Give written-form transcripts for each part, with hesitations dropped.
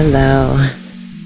Hello.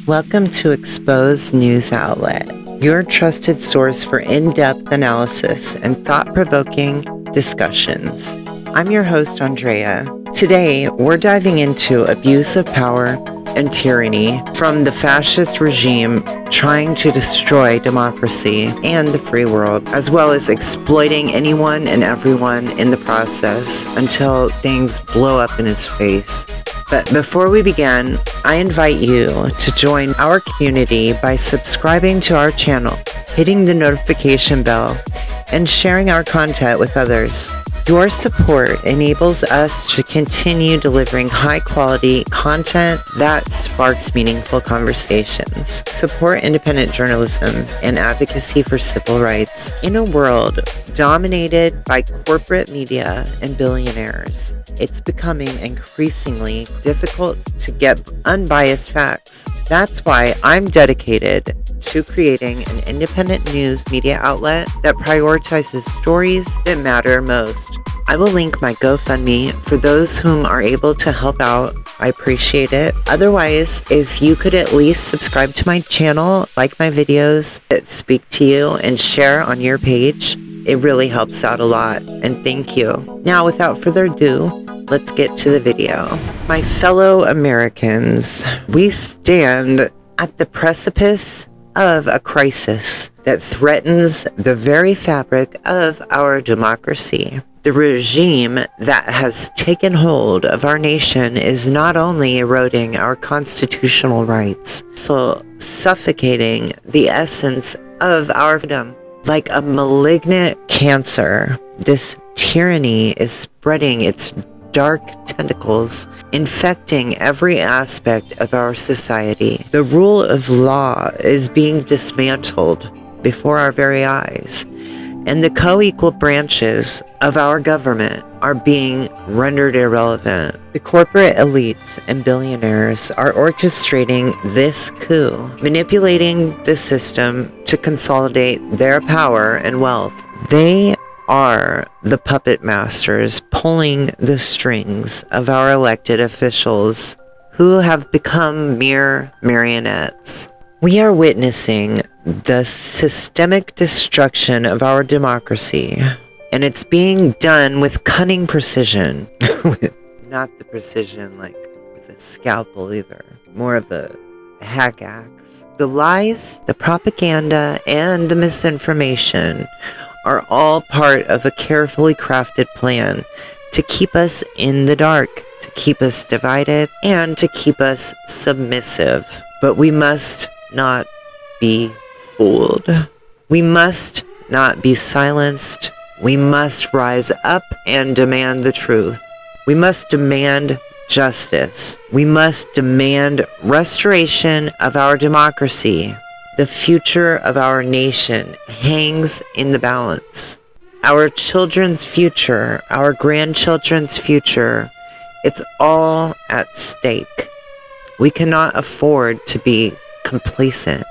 Welcome to Exposed News Outlet, your trusted source for in-depth analysis and thought-provoking discussions. I'm your host, Andrea. Today, we're diving into abuse of power and tyranny from the fascist regime trying to destroy democracy and the free world, as well as exploiting anyone and everyone in the process until things blow up in his face. But before we begin, I invite you to join our community by subscribing to our channel, hitting the notification bell, and sharing our content with others. Your support enables us to continue delivering high-quality content that sparks meaningful conversations, support independent journalism, and advocacy for civil rights. In a world dominated by corporate media and billionaires, it's becoming increasingly difficult to get unbiased facts. That's why I'm dedicated to creating an independent news media outlet that prioritizes stories that matter most. I will link my GoFundMe for those whom are able to help out. I appreciate it. Otherwise, if you could at least subscribe to my channel, like my videos that speak to you, and share on your page, it really helps out a lot, and thank you. Now, without further ado, let's get to the video. My fellow Americans, we stand at the precipice of a crisis that threatens the very fabric of our democracy. The regime that has taken hold of our nation is not only eroding our constitutional rights, so suffocating the essence of our freedom. Like a malignant cancer, this tyranny is spreading its dark tentacles, infecting every aspect of our society. The rule of law is being dismantled before our very eyes, and the co-equal branches of our government are being rendered irrelevant. The corporate elites and billionaires are orchestrating this coup, manipulating the system to consolidate their power and wealth. They are the puppet masters pulling the strings of our elected officials, who have become mere marionettes. We are witnessing the systemic destruction of our democracy, and it's being done with cunning precision. Not the precision like with a scalpel either, more of a hack axe. The lies, the propaganda, and the misinformation are all part of a carefully crafted plan to keep us in the dark, to keep us divided, and to keep us submissive. But we must not be fooled. We must not be silenced. We must rise up and demand the truth. We must demand justice. We must demand restoration of our democracy. The future of our nation hangs in the balance. Our children's future, our grandchildren's future, it's all at stake. We cannot afford to be complacent.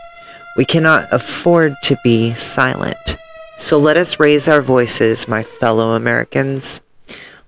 We cannot afford to be silent. So let us raise our voices, my fellow Americans.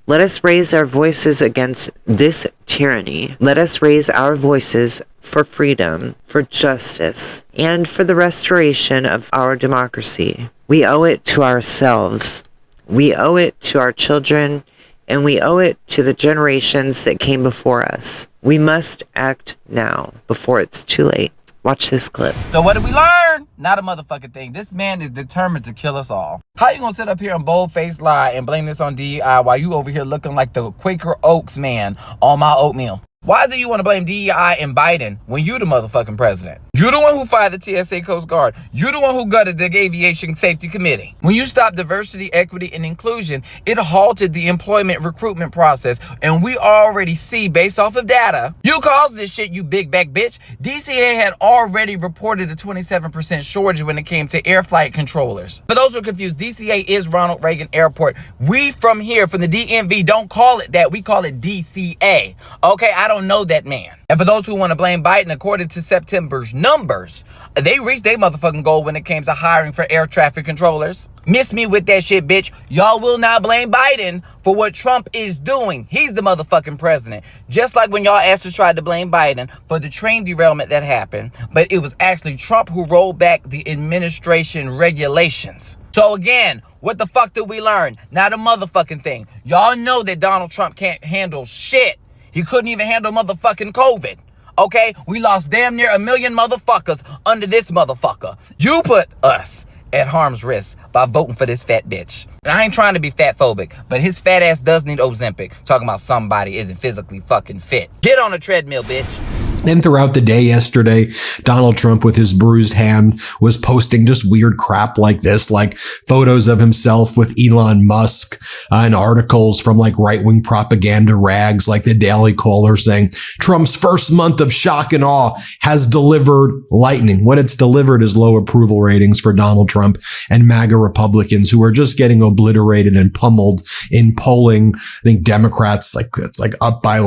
Let us raise our voices against this tyranny. Let us raise our voices for freedom, for justice, and for the restoration of our democracy. We owe it to ourselves. We owe it to our children, and we owe it to the generations that came before us. We must act now, before it's too late. Watch this clip. So what did we learn? Not a motherfucking thing. This man is determined to kill us all. How you gonna sit up here and bold-faced lie and blame this on DEI while you over here looking like the Quaker Oats man on my oatmeal? Why is it you want to blame DEI and Biden when you the motherfucking president? You're the one who fired the TSA Coast Guard. You're the one who gutted the Aviation Safety Committee. When you stopped diversity, equity, and inclusion, it halted the employment recruitment process. And we already see, based off of data, you caused this shit, you big back bitch. DCA had already reported a 27% shortage when it came to air flight controllers. For those who are confused, DCA is Ronald Reagan Airport. We from here, from the DMV, don't call it that. We call it DCA. Okay, I don't know that man. And for those who want to blame Biden, according to September's numbers. They reached their motherfucking goal when it came to hiring for air traffic controllers. Miss me with that shit, bitch. Y'all will not blame Biden for what Trump is doing. He's the motherfucking president. Just like when y'all asses tried to blame Biden for the train derailment that happened, but it was actually Trump who rolled back the administration regulations. So again, what the fuck did we learn? Not a motherfucking thing. Y'all know that Donald Trump can't handle shit. He couldn't even handle motherfucking COVID. Okay? We lost damn near 1 million motherfuckers under this motherfucker. You put us at harm's risk by voting for this fat bitch. And I ain't trying to be fat phobic, but his fat ass does need Ozempic. Talking about somebody isn't physically fucking fit. Get on a treadmill, bitch. Then throughout the day yesterday, Donald Trump with his bruised hand was posting just weird crap like this, like photos of himself with Elon Musk and articles from like right-wing propaganda rags like the Daily Caller saying Trump's first month of shock and awe has delivered lightning. What it's delivered is low approval ratings for Donald Trump and MAGA Republicans who are just getting obliterated and pummeled in polling. I think Democrats, it's up by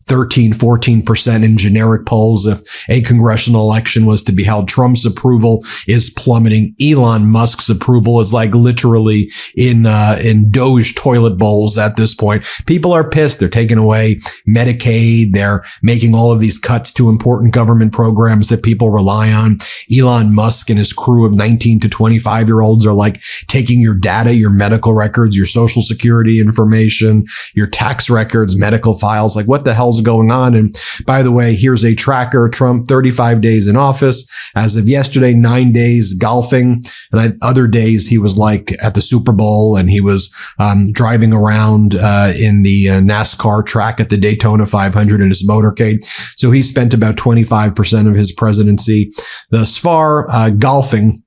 13-14% in generic polls. If a congressional election was to be held, Trump's approval is plummeting. Elon Musk's approval is literally in Doge toilet bowls at this point. People are pissed. They're taking away Medicaid. They're making all of these cuts to important government programs that people rely on. Elon Musk and his crew of 19 to 25-year-olds are taking your data, your medical records, your social security information, your tax records, medical files. What the hell's going on? And by the way, here's a tracker. Trump, 35 days in office. As of yesterday, 9 days golfing. And other days he was at the Super Bowl and he was driving around in the NASCAR track at the Daytona 500 in his motorcade. So he spent about 25% of his presidency thus far golfing.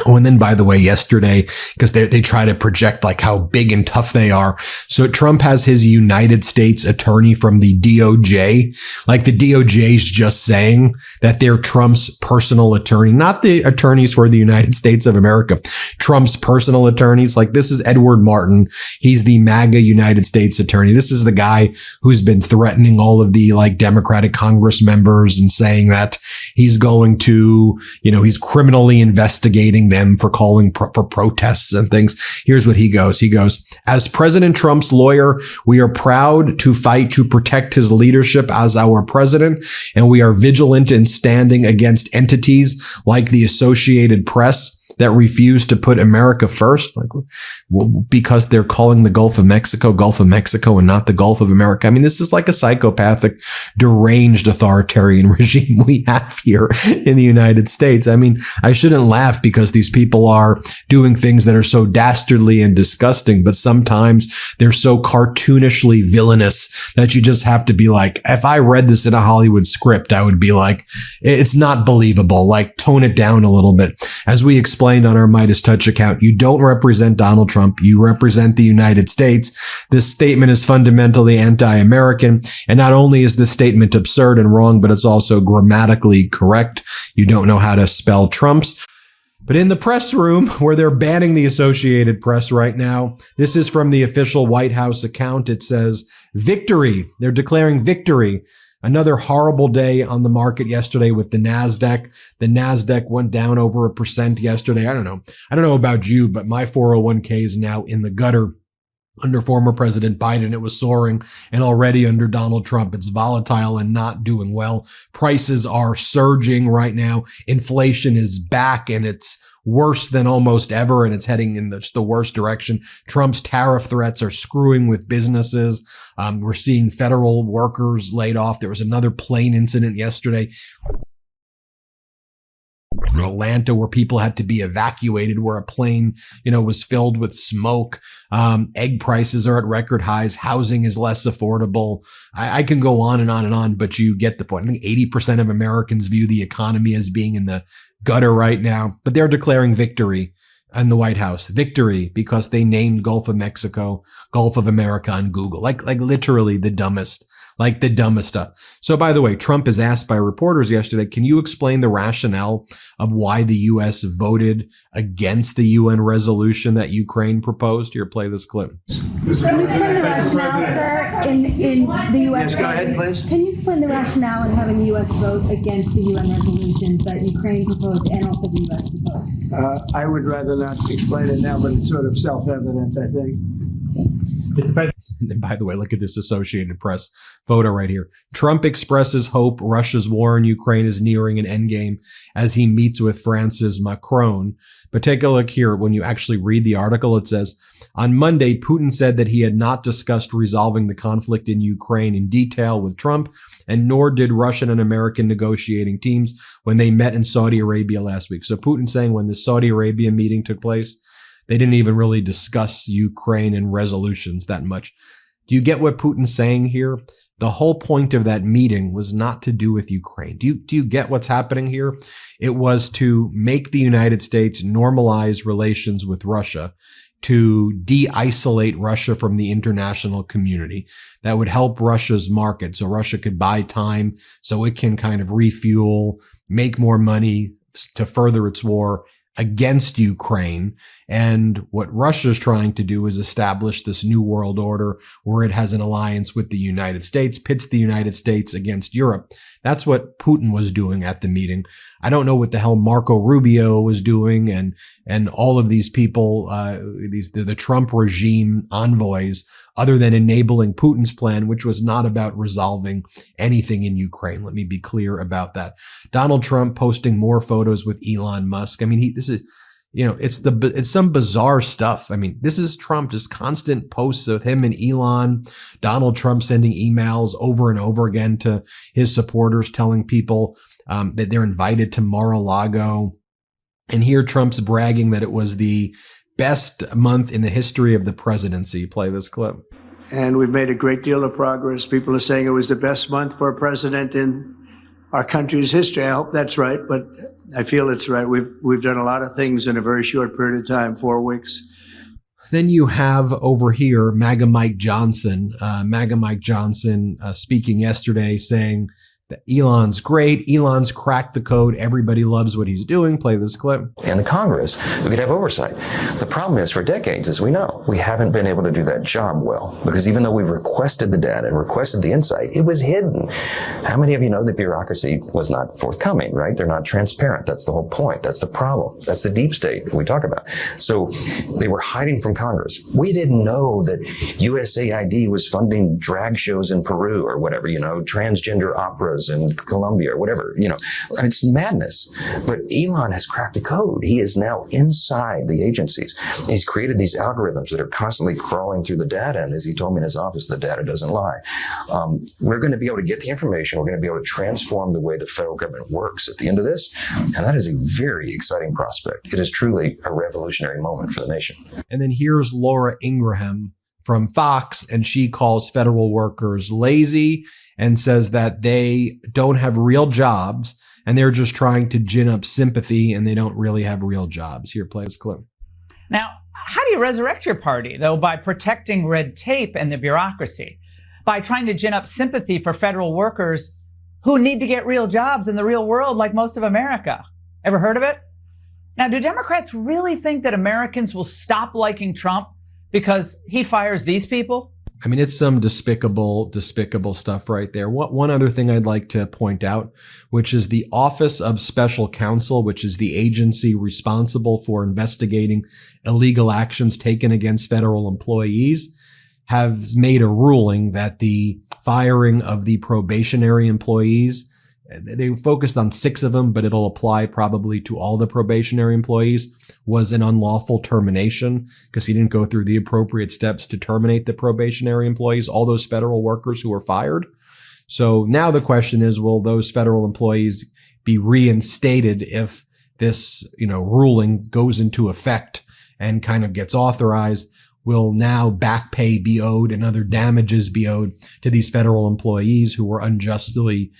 Oh, and then, by the way, yesterday, because they try to project how big and tough they are. So Trump has his United States attorney from the DOJ. The DOJ's just saying that they're Trump's personal attorney, not the attorneys for the United States of America. Trump's personal attorneys. This is Edward Martin. He's the MAGA United States attorney. This is the guy who's been threatening all of the Democratic Congress members and saying that he's going to, he's criminally investigating them for calling for protests and things. Here's what he goes. He goes, as President Trump's lawyer, we are proud to fight to protect his leadership as our president, and we are vigilant in standing against entities like the Associated Press that refuse to put America first, because they're calling the Gulf of Mexico and not the Gulf of America. I mean, this is a psychopathic, deranged authoritarian regime we have here in the United States. I mean, I shouldn't laugh because these people are doing things that are so dastardly and disgusting, but sometimes they're so cartoonishly villainous that you just have to be if I read this in a Hollywood script, I would be it's not believable. Tone it down a little bit. As we explained on our Midas Touch account, you don't represent Donald Trump. You represent the United States. This statement is fundamentally anti-American. And not only is this statement absurd and wrong, but it's also grammatically correct. You don't know how to spell Trump's. But in the press room where they're banning the Associated Press right now, this is from the official White House account. It says victory. They're declaring victory. Another horrible day on the market yesterday with the NASDAQ. The NASDAQ went down over 1% yesterday. I don't know about you, but my 401k is now in the gutter. Under former President Biden, it was soaring, and already under Donald Trump, it's volatile and not doing well. Prices are surging right now. Inflation is back, and it's worse than almost ever, and it's heading in the worst direction. Trump's tariff threats are screwing with businesses. We're seeing federal workers laid off. There was another plane incident yesterday in Atlanta where people had to be evacuated, where a plane, was filled with smoke. Egg prices are at record highs. Housing is less affordable. I can go on and on and on, but you get the point. I think 80% of Americans view the economy as being in the gutter right now, but they're declaring victory in the White House. Victory because they named Gulf of Mexico, Gulf of America on Google. Literally the dumbest. The dumbest stuff. So by the way, Trump is asked by reporters yesterday, can you explain the rationale of why the U.S. voted against the UN resolution that Ukraine proposed? Here, play this clip. Can you explain the rationale, sir? in the U.S. Yes, go ahead, please. Can you explain the rationale in having the U.S. vote against the UN resolutions that Ukraine proposed and also the U.S. proposed? I would rather not explain it now, but it's sort of self-evident, I think. Mr. President. And by the way, look at this Associated Press photo right here. Trump expresses hope Russia's war in Ukraine is nearing an endgame as he meets with France's Macron. But take a look here. When you actually read the article, it says, on Monday, Putin said that he had not discussed resolving the conflict in Ukraine in detail with Trump, and nor did Russian and American negotiating teams when they met in Saudi Arabia last week. So Putin saying when the Saudi Arabia meeting took place, they didn't even really discuss Ukraine and resolutions that much. Do you get what Putin's saying here? The whole point of that meeting was not to do with Ukraine. Do you get what's happening here? It was to make the United States normalize relations with Russia, to de-isolate Russia from the international community. That would help Russia's market so Russia could buy time so it can kind of refuel, make more money to further its war against Ukraine. And what Russia's trying to do is establish this new world order where it has an alliance with the United States, pits the United States against Europe. That's what Putin was doing at the meeting. I don't know what the hell Marco Rubio was doing and all of these people, the Trump regime envoys, other than enabling Putin's plan, which was not about resolving anything in Ukraine. Let me be clear about that. Donald Trump posting more photos with Elon Musk. I mean, this is, it's some bizarre stuff. I mean, this is Trump, just constant posts of him and Elon, Donald Trump sending emails over and over again to his supporters, telling people that they're invited to Mar-a-Lago. And here Trump's bragging that it was the best month in the history of the presidency. Play this clip. And we've made a great deal of progress. People are saying it was the best month for a president in our country's history. I hope that's right, but I feel it's right. We've done a lot of things in a very short period of time, 4 weeks. Then you have over here MAGA Mike Johnson. Speaking yesterday saying that Elon's great. Elon's cracked the code. Everybody loves what he's doing. Play this clip. And the Congress, we could have oversight. The problem is, for decades, as we know, we haven't been able to do that job well, because even though we requested the data and requested the insight, it was hidden. How many of you know the bureaucracy was not forthcoming, right? They're not transparent. That's the whole point. That's the problem. That's the deep state we talk about. So they were hiding from Congress. We didn't know that USAID was funding drag shows in Peru or whatever, transgender operas in Colombia or whatever, it's madness. But Elon has cracked the code. He is now inside the agencies. He's created these algorithms that are constantly crawling through the data. And as he told me in his office, the data doesn't lie. We're going to be able to get the information. We're going to be able to transform the way the federal government works at the end of this. And that is a very exciting prospect. It is truly a revolutionary moment for the nation. And then here's Laura Ingraham from Fox, and she calls federal workers lazy and says that they don't have real jobs and they're just trying to gin up sympathy and they don't really have real jobs. Here, play this clip. Now, how do you resurrect your party, though? By protecting red tape and the bureaucracy, by trying to gin up sympathy for federal workers who need to get real jobs in the real world like most of America. Ever heard of it? Now, do Democrats really think that Americans will stop liking Trump because he fires these people? I mean, it's some despicable stuff right there. One other thing I'd like to point out, which is the Office of Special Counsel, which is the agency responsible for investigating illegal actions taken against federal employees, has made a ruling that the firing of the probationary employees, they focused on 6 of them, but it'll apply probably to all the probationary employees, was an unlawful termination because he didn't go through the appropriate steps to terminate the probationary employees, all those federal workers who were fired. So now the question is, will those federal employees be reinstated if this, ruling goes into effect and kind of gets authorized? Will now back pay be owed and other damages be owed to these federal employees who were unjustly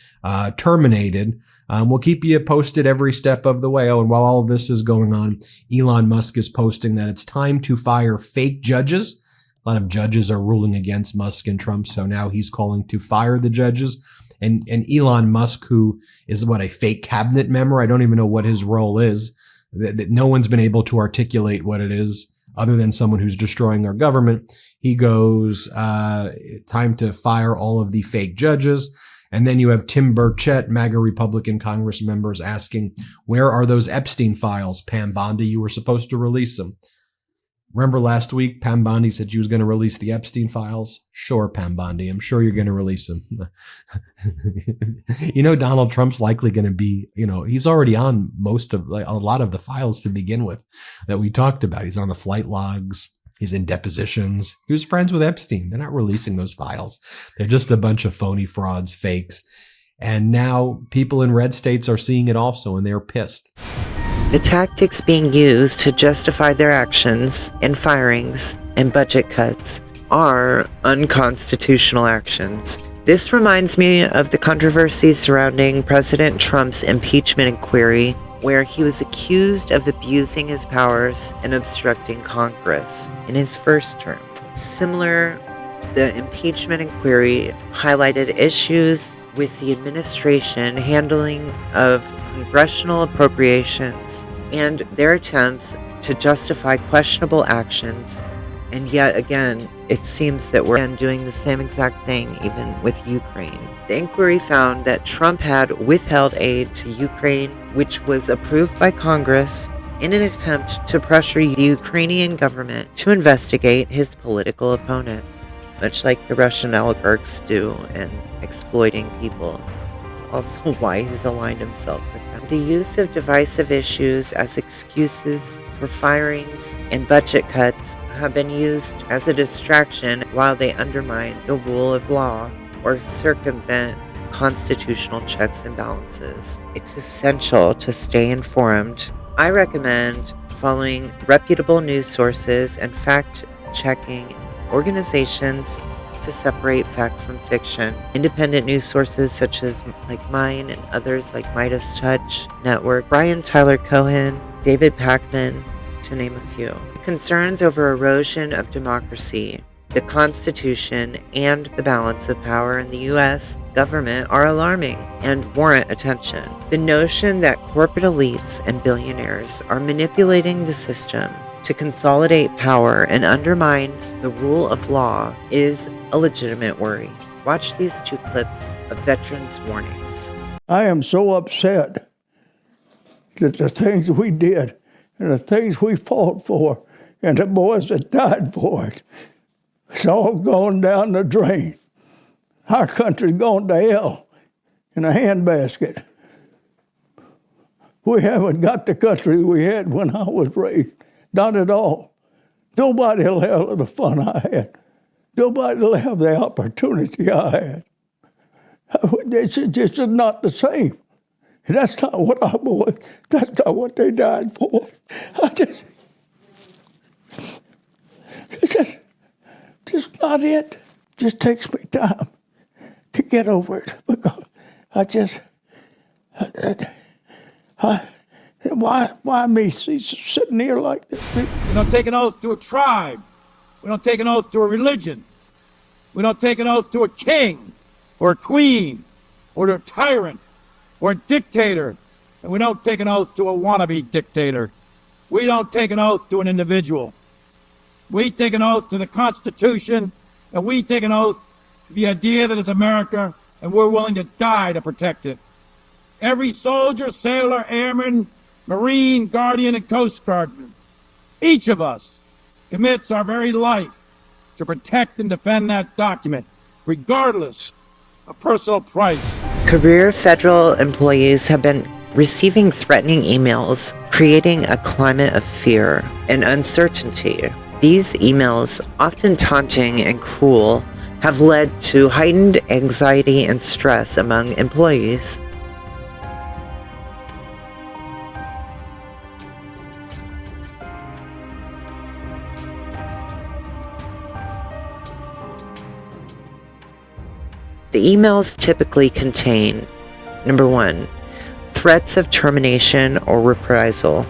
terminated? We'll keep you posted every step of the way. Oh, and while all of this is going on, Elon Musk is posting that it's time to fire fake judges. A lot of judges are ruling against Musk and Trump, so now he's calling to fire the judges. And Elon Musk, who is a fake cabinet member, I don't even know what his role is. No one's been able to articulate what it is, other than someone who's destroying our government. He goes, time to fire all of the fake judges. And then you have Tim Burchett, MAGA Republican Congress members asking, where are those Epstein files? Pam Bondi, you were supposed to release them. Remember last week, Pam Bondi said she was going to release the Epstein files? Sure, Pam Bondi, I'm sure you're going to release them. Donald Trump's likely going to be, he's already on a lot of the files to begin with that we talked about. He's on the flight logs. He's in depositions. He was friends with Epstein. They're not releasing those files. They're just a bunch of phony frauds, fakes. And now people in red states are seeing it also, and they're pissed. The tactics being used to justify their actions and firings and budget cuts are unconstitutional actions. This reminds me of the controversy surrounding President Trump's impeachment inquiry, where he was accused of abusing his powers and obstructing Congress in his first term. Similar, the impeachment inquiry highlighted issues with the administration handling of congressional appropriations and their attempts to justify questionable actions. And yet again, it seems that we're doing the same exact thing even with Ukraine. The inquiry found that Trump had withheld aid to Ukraine, which was approved by Congress, in an attempt to pressure the Ukrainian government to investigate his political opponent, much like the Russian oligarchs do in exploiting people. It's also why he's aligned himself with them. The use of divisive issues as excuses for firings and budget cuts have been used as a distraction while they undermine the rule of law or circumvent constitutional checks and balances. It's essential to stay informed. I recommend following reputable news sources and fact-checking organizations to separate fact from fiction. Independent news sources such as mine and others like Midas Touch Network, Brian Tyler Cohen, David Pakman, to name a few. Concerns over erosion of democracy, the Constitution, and the balance of power in the U.S. government are alarming and warrant attention. The notion that corporate elites and billionaires are manipulating the system to consolidate power and undermine the rule of law is a legitimate worry. Watch these 2 clips of veterans' warnings. I am so upset that the things we did and the things we fought for and the boys that died for it, it's all gone down the drain. Our country's gone to hell in a handbasket. We haven't got the country we had when I was raised. Not at all. Nobody will have the fun I had. Nobody will have the opportunity I had. It's just not the same. And that's not what our boys, that's not what they died for. It's just not it. Just takes me time to get over it. Because why me sitting here like this? We don't take an oath to a tribe. We don't take an oath to a religion. We don't take an oath to a king or a queen or to a tyrant or a dictator. And we don't take an oath to a wannabe dictator. We don't take an oath to an individual. We take an oath to the Constitution, and we take an oath to the idea that it's America, and we're willing to die to protect it. Every soldier, sailor, airman, Marine, Guardian, and Coast Guardsman, each of us commits our very life to protect and defend that document, regardless of personal price. Career federal employees have been receiving threatening emails, creating a climate of fear and uncertainty. These emails, often taunting and cruel, have led to heightened anxiety and stress among employees. The emails typically contain, number 1, threats of termination or reprisal.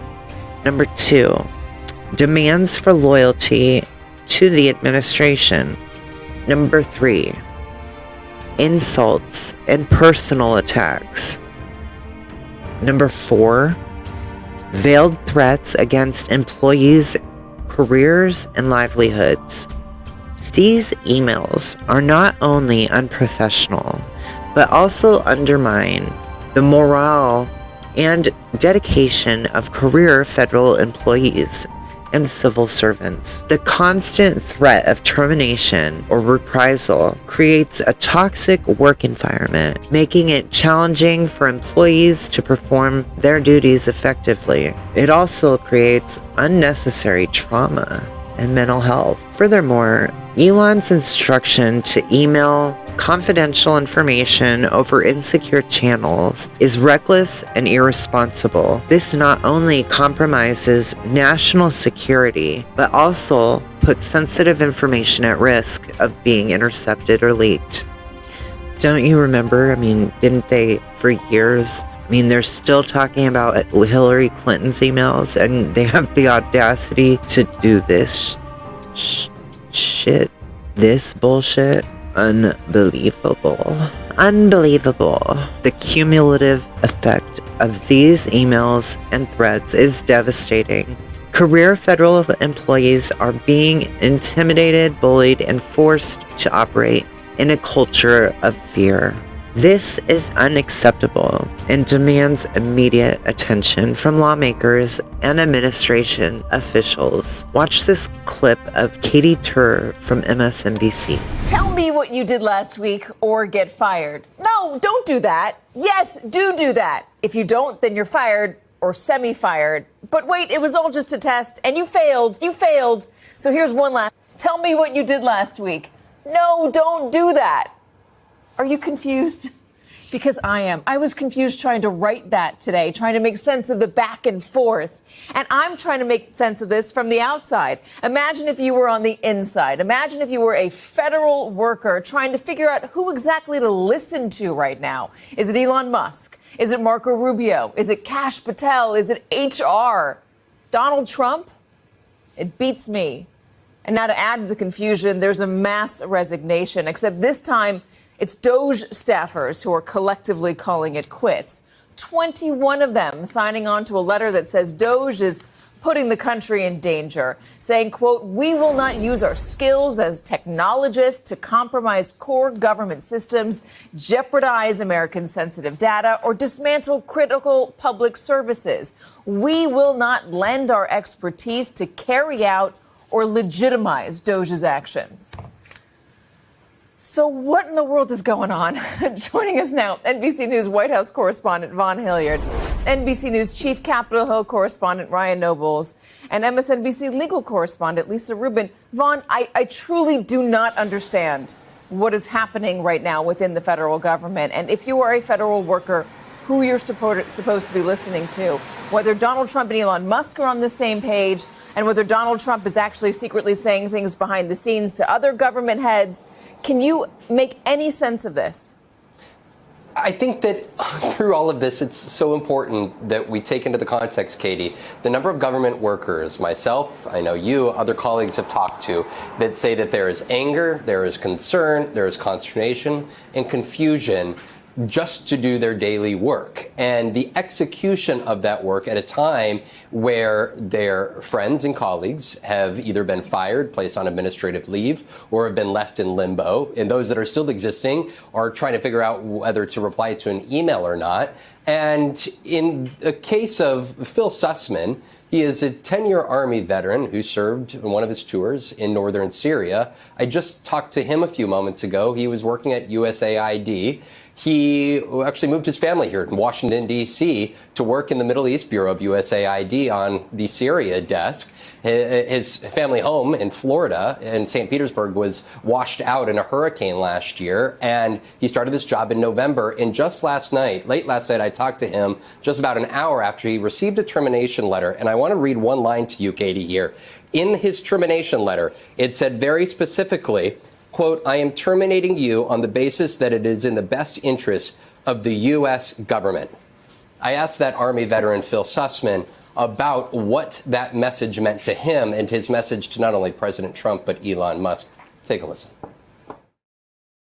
Number 2, demands for loyalty to the administration. Number 3, insults and personal attacks. Number 4, veiled threats against employees' careers and livelihoods. These emails are not only unprofessional, but also undermine the morale and dedication of career federal employees and civil servants. The constant threat of termination or reprisal creates a toxic work environment, making it challenging for employees to perform their duties effectively. It also creates unnecessary trauma and mental health. Furthermore, Elon's instruction to email confidential information over insecure channels is reckless and irresponsible. This not only compromises national security, but also puts sensitive information at risk of being intercepted or leaked. Don't you remember? Didn't they for years? They're still talking about Hillary Clinton's emails, and they have the audacity to do this shit, this bullshit. Unbelievable. The cumulative effect of these emails and threats is devastating. Career federal employees are being intimidated, bullied, and forced to operate in a culture of fear. This is unacceptable and demands immediate attention from lawmakers and administration officials. Watch this clip of Katie Tur from MSNBC. Tell me what you did last week or get fired. No, don't do that. Yes, do that. If you don't, then you're fired or semi-fired. But wait, it was all just a test and you failed. So here's one last. Tell me what you did last week. No, don't do that. Are you confused? Because I am. I was confused trying to write that today, trying to make sense of the back and forth. And I'm trying to make sense of this from the outside. Imagine if you were on the inside. Imagine if you were a federal worker trying to figure out who exactly to listen to right now. Is it Elon Musk? Is it Marco Rubio? Is it Kash Patel? Is it HR? Donald Trump? It beats me. And now to add to the confusion, there's a mass resignation, except this time it's Doge staffers who are collectively calling it quits. 21 of them signing on to a letter that says Doge is putting the country in danger, saying, quote, "We will not use our skills as technologists to compromise core government systems, jeopardize American sensitive data, or dismantle critical public services. We will not lend our expertise to carry out or legitimize Doge's actions." So what in the world is going on? Joining us now, NBC News White House correspondent Vaughn Hilliard, NBC News Chief Capitol Hill correspondent Ryan Nobles, and MSNBC legal correspondent Lisa Rubin. Vaughn, I truly do not understand what is happening right now within the federal government. And if you are a federal worker, who you're supposed to be listening to, whether Donald Trump and Elon Musk are on the same page, and whether Donald Trump is actually secretly saying things behind the scenes to other government heads. Can you make any sense of this? I think that through all of this, it's so important that we take into the context, Katie, the number of government workers, myself, I know you, other colleagues have talked to, that say that there is anger, there is concern, there is consternation and confusion just to do their daily work, and the execution of that work at a time where their friends and colleagues have either been fired, placed on administrative leave, or have been left in limbo, and those that are still existing are trying to figure out whether to reply to an email or not. And in the case of Phil Sussman, he is a 10-year Army veteran who served in one of his tours in northern Syria. I just talked to him a few moments ago. He was working at USAID. He actually moved his family here in Washington, D.C. to work in the Middle East Bureau of USAID on the Syria desk. His family home in Florida, in St. Petersburg, was washed out in a hurricane last year, and he started this job in November. And just last night, late last night, I talked to him just about an hour after he received a termination letter. And I want to read one line to you, Katie, here. In his termination letter, it said very specifically, quote, "I am terminating you on the basis that it is in the best interest of the U.S. government." I asked that Army veteran, Phil Sussman, about what that message meant to him and his message to not only President Trump, but Elon Musk. Take a listen.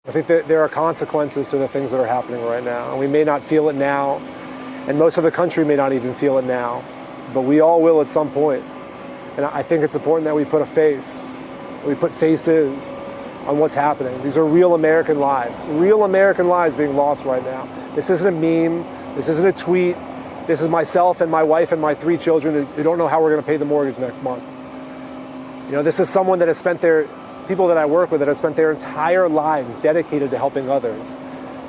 I think that there are consequences to the things that are happening right now. And we may not feel it now, and most of the country may not even feel it now, but we all will at some point. And I think it's important that we put a face, we put faces on what's happening. These are real American lives being lost right now. This isn't a meme. This isn't a tweet. This is myself and my wife and my 3 children who don't know how we're going to pay the mortgage next month. You know, this is someone that has spent people that I work with that have spent their entire lives dedicated to helping others,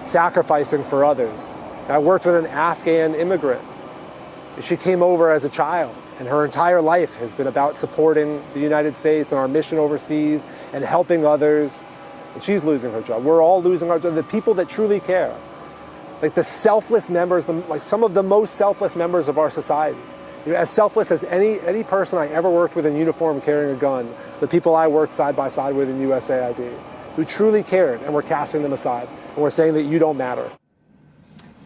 sacrificing for others. I worked with an Afghan immigrant. She came over as a child, and her entire life has been about supporting the United States and our mission overseas and helping others. And she's losing her job. We're all losing our job. The people that truly care, like the selfless members, like some of the most selfless members of our society. You know, as selfless as any person I ever worked with in uniform carrying a gun, the people I worked side by side with in USAID, who truly cared, and we're casting them aside, and we're saying that you don't matter.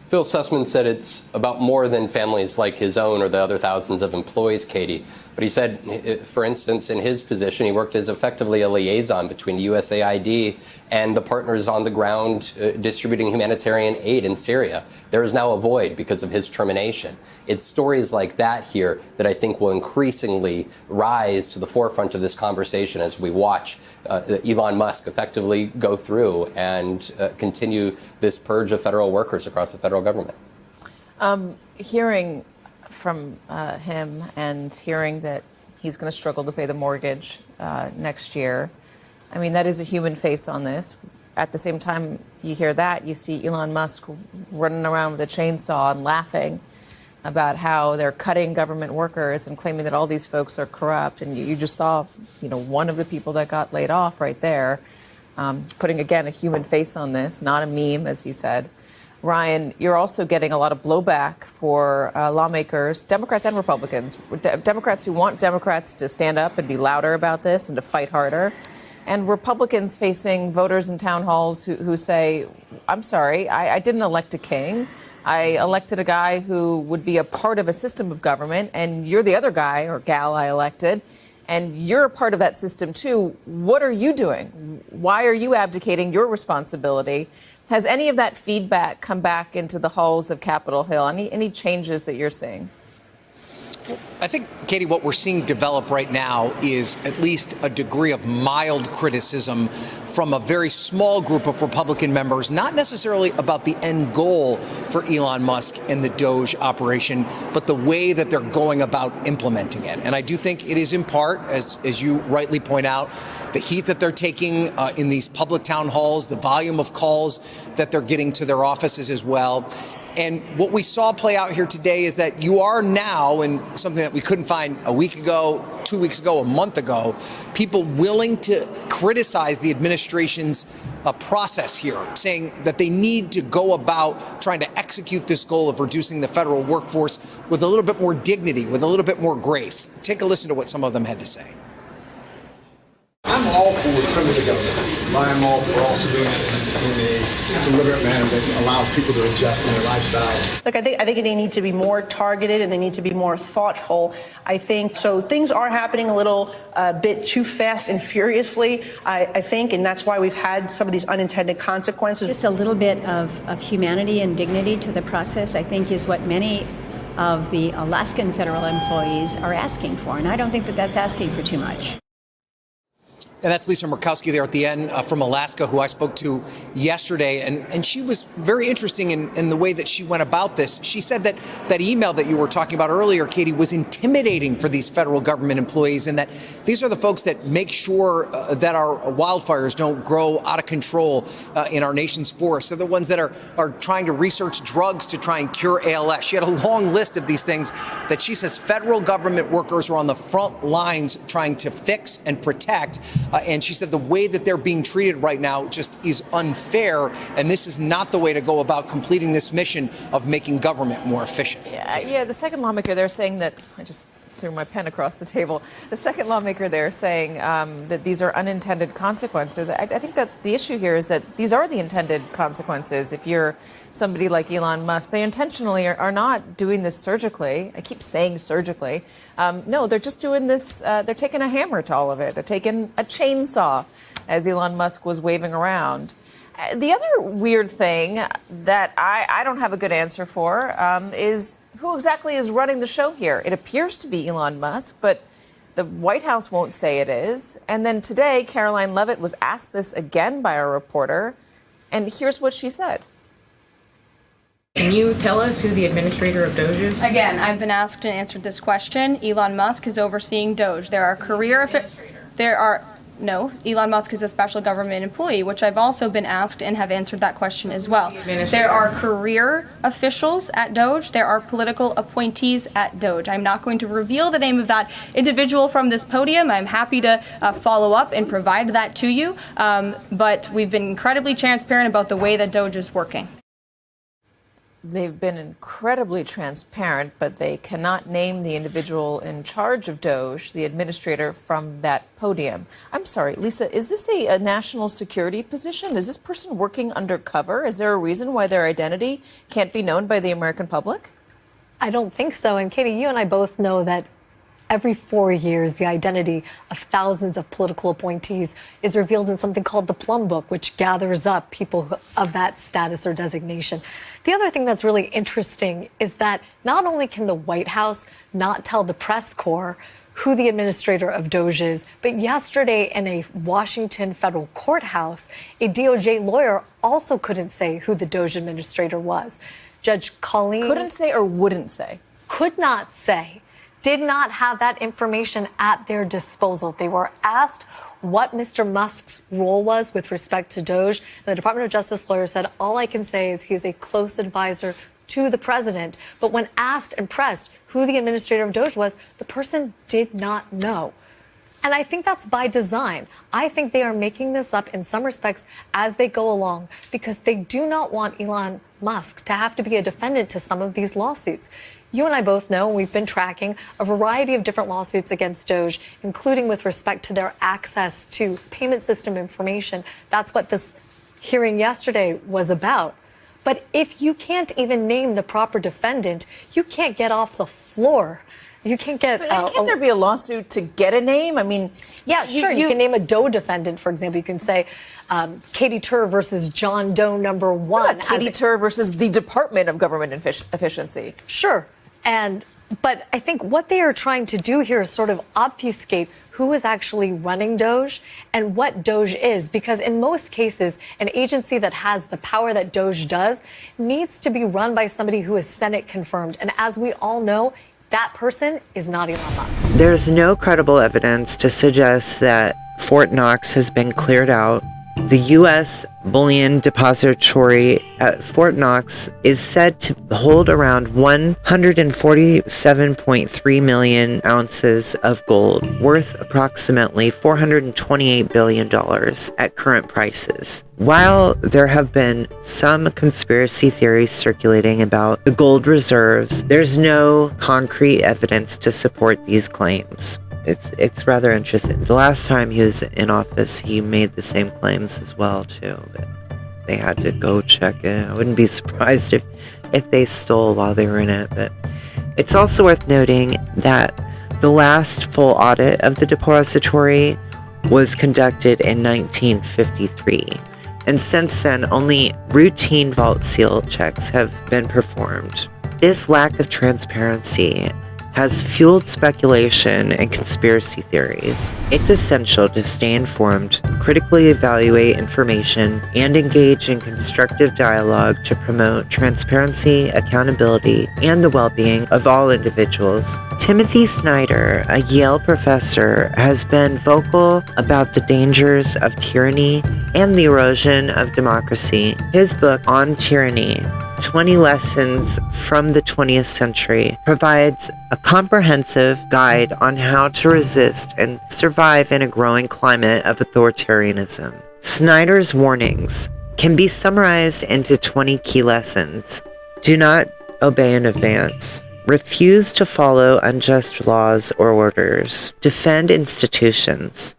Phil Sussman said it's about more than families like his own or the other thousands of employees, Katie. But he said, for instance, in his position, he worked as effectively a liaison between USAID and the partners on the ground distributing humanitarian aid in Syria. There is now a void because of his termination. It's stories like that here that I think will increasingly rise to the forefront of this conversation as we watch Elon Musk effectively go through and continue this purge of federal workers across the federal government. Hearing from him and hearing that he's going to struggle to pay the mortgage next year, I mean, that is a human face on this. At the same time you hear that, you see Elon Musk running around with a chainsaw and laughing about how they're cutting government workers and claiming that all these folks are corrupt. And you just saw, you know, one of the people that got laid off right there, putting, again, a human face on this, not a meme, as he said. Ryan, you're also getting a lot of blowback for lawmakers, Democrats and Republicans, Democrats who want Democrats to stand up and be louder about this and to fight harder, and Republicans facing voters in town halls who say, I'm sorry, I didn't elect a king. I elected a guy who would be a part of a system of government, and you're the other guy or gal I elected, and you're a part of that system too. What are you doing? Why are you abdicating your responsibility? Has any of that feedback come back into the halls of Capitol Hill? Any changes that you're seeing? I think, Katie, what we're seeing develop right now is at least a degree of mild criticism from a very small group of Republican members, not necessarily about the end goal for Elon Musk and the Doge operation, but the way that they're going about implementing it. And I do think it is in part, as you rightly point out, the heat that they're taking in these public town halls, the volume of calls that they're getting to their offices as well. And what we saw play out here today is that you are now, and something that we couldn't find a week ago, 2 weeks ago, a month ago, people willing to criticize the administration's process here, saying that they need to go about trying to execute this goal of reducing the federal workforce with a little bit more dignity, with a little bit more grace. Take a listen to what some of them had to say. I'm all for trimming the government, but I'm all for also doing it in a deliberate manner that allows people to adjust in their lifestyle. Look, I think they need to be more targeted and they need to be more thoughtful. I think so. Things are happening a little bit too fast and furiously, I think, and that's why we've had some of these unintended consequences. Just a little bit of humanity and dignity to the process, I think, is what many of the Alaskan federal employees are asking for, and I don't think that that's asking for too much. And that's Lisa Murkowski there at the end from Alaska, who I spoke to yesterday. And she was very interesting in the way that she went about this. She said that that email that you were talking about earlier, Katie, was intimidating for these federal government employees, and that these are the folks that make sure that our wildfires don't grow out of control in our nation's forests. They're the ones that are trying to research drugs to try and cure ALS. She had a long list of these things that she says federal government workers are on the front lines trying to fix and protect. And she said the way that they're being treated right now just is unfair. And this is not the way to go about completing this mission of making government more efficient. Yeah, the second lawmaker, they're saying that, I just threw my pen across the table. The second lawmaker there saying that these are unintended consequences. I think that the issue here is that these are the intended consequences. If you're somebody like Elon Musk, they intentionally are not doing this surgically. I keep saying surgically. No, they're just doing this. They're taking a hammer to all of it. They're taking a chainsaw, as Elon Musk was waving around. The other weird thing that I don't have a good answer for is who exactly is running the show here. It appears to be Elon Musk, but The White House won't say it is. And then today, Caroline Leavitt was asked this again by a reporter, and here's what she said. Can you tell us who the administrator of Doge is? Again, I've been asked and answered this question. Elon Musk is overseeing Doge. No, Elon Musk is a special government employee, which I've also been asked and have answered that question as well. There are career officials at Doge. There are political appointees at Doge. I'm not going to reveal the name of that individual from this podium. I'm happy to follow up and provide that to you. But we've been incredibly transparent about the way that Doge is working. They've been incredibly transparent, but they cannot name the individual in charge of Doge, the administrator, from that podium. I'm sorry, Lisa, is this a national security position? Is this person working undercover? Is there a reason why their identity can't be known by the American public? I don't think so. And Katie, you and I both know that every 4 years, the identity of thousands of political appointees is revealed in something called the Plum Book, which gathers up people of that status or designation. The other thing that's really interesting is that not only can the White House not tell the press corps who the administrator of Doge is, but yesterday in a Washington federal courthouse, a DOJ lawyer also couldn't say who the Doge administrator was. Judge Colleen... Couldn't say or wouldn't say? Could not say. Did not have that information at their disposal. They were asked what Mr. Musk's role was with respect to Doge. And the Department of Justice lawyer said, all I can say is he's a close advisor to the president. But when asked and pressed who the administrator of Doge was, the person did not know. And I think that's by design. I think they are making this up in some respects as they go along because they do not want Elon Musk to have to be a defendant to some of these lawsuits. You and I both know, and we've been tracking a variety of different lawsuits against Doge, including with respect to their access to payment system information. That's what this hearing yesterday was about. But if you can't even name the proper defendant, you can't get off the floor. You can't get... Can't there be a lawsuit to get a name? I mean... Yeah, sure. You can name a Doe defendant, for example. You can say Katie Tur versus John Doe number 1. What about Katie Tur versus the Department of Government Efficiency? Sure. But I think what they are trying to do here is sort of obfuscate who is actually running Doge and what Doge is, because in most cases, an agency that has the power that Doge does needs to be run by somebody who is Senate confirmed. And as we all know, that person is not Elon Musk. There's no credible evidence to suggest that Fort Knox has been cleared out. The U.S. bullion depository at Fort Knox is said to hold around 147.3 million ounces of gold, worth approximately $428 billion at current prices. While there have been some conspiracy theories circulating about the gold reserves, there's no concrete evidence to support these claims. It's rather interesting. The last time he was in office, he made the same claims as well, too. But they had to go check it. I wouldn't be surprised if they stole while they were in it. But it's also worth noting that the last full audit of the depository was conducted in 1953. And since then, only routine vault seal checks have been performed. This lack of transparency has fueled speculation and conspiracy theories. It's essential to stay informed, critically evaluate information, and engage in constructive dialogue to promote transparency, accountability, and the well-being of all individuals. Timothy Snyder, a Yale professor, has been vocal about the dangers of tyranny and the erosion of democracy. His book, On Tyranny, 20 Lessons from the 20th Century, provides a comprehensive guide on how to resist and survive in a growing climate of authoritarianism. Snyder's warnings can be summarized into 20 key lessons. Do not obey in advance. Refuse to follow unjust laws or orders. Defend institutions.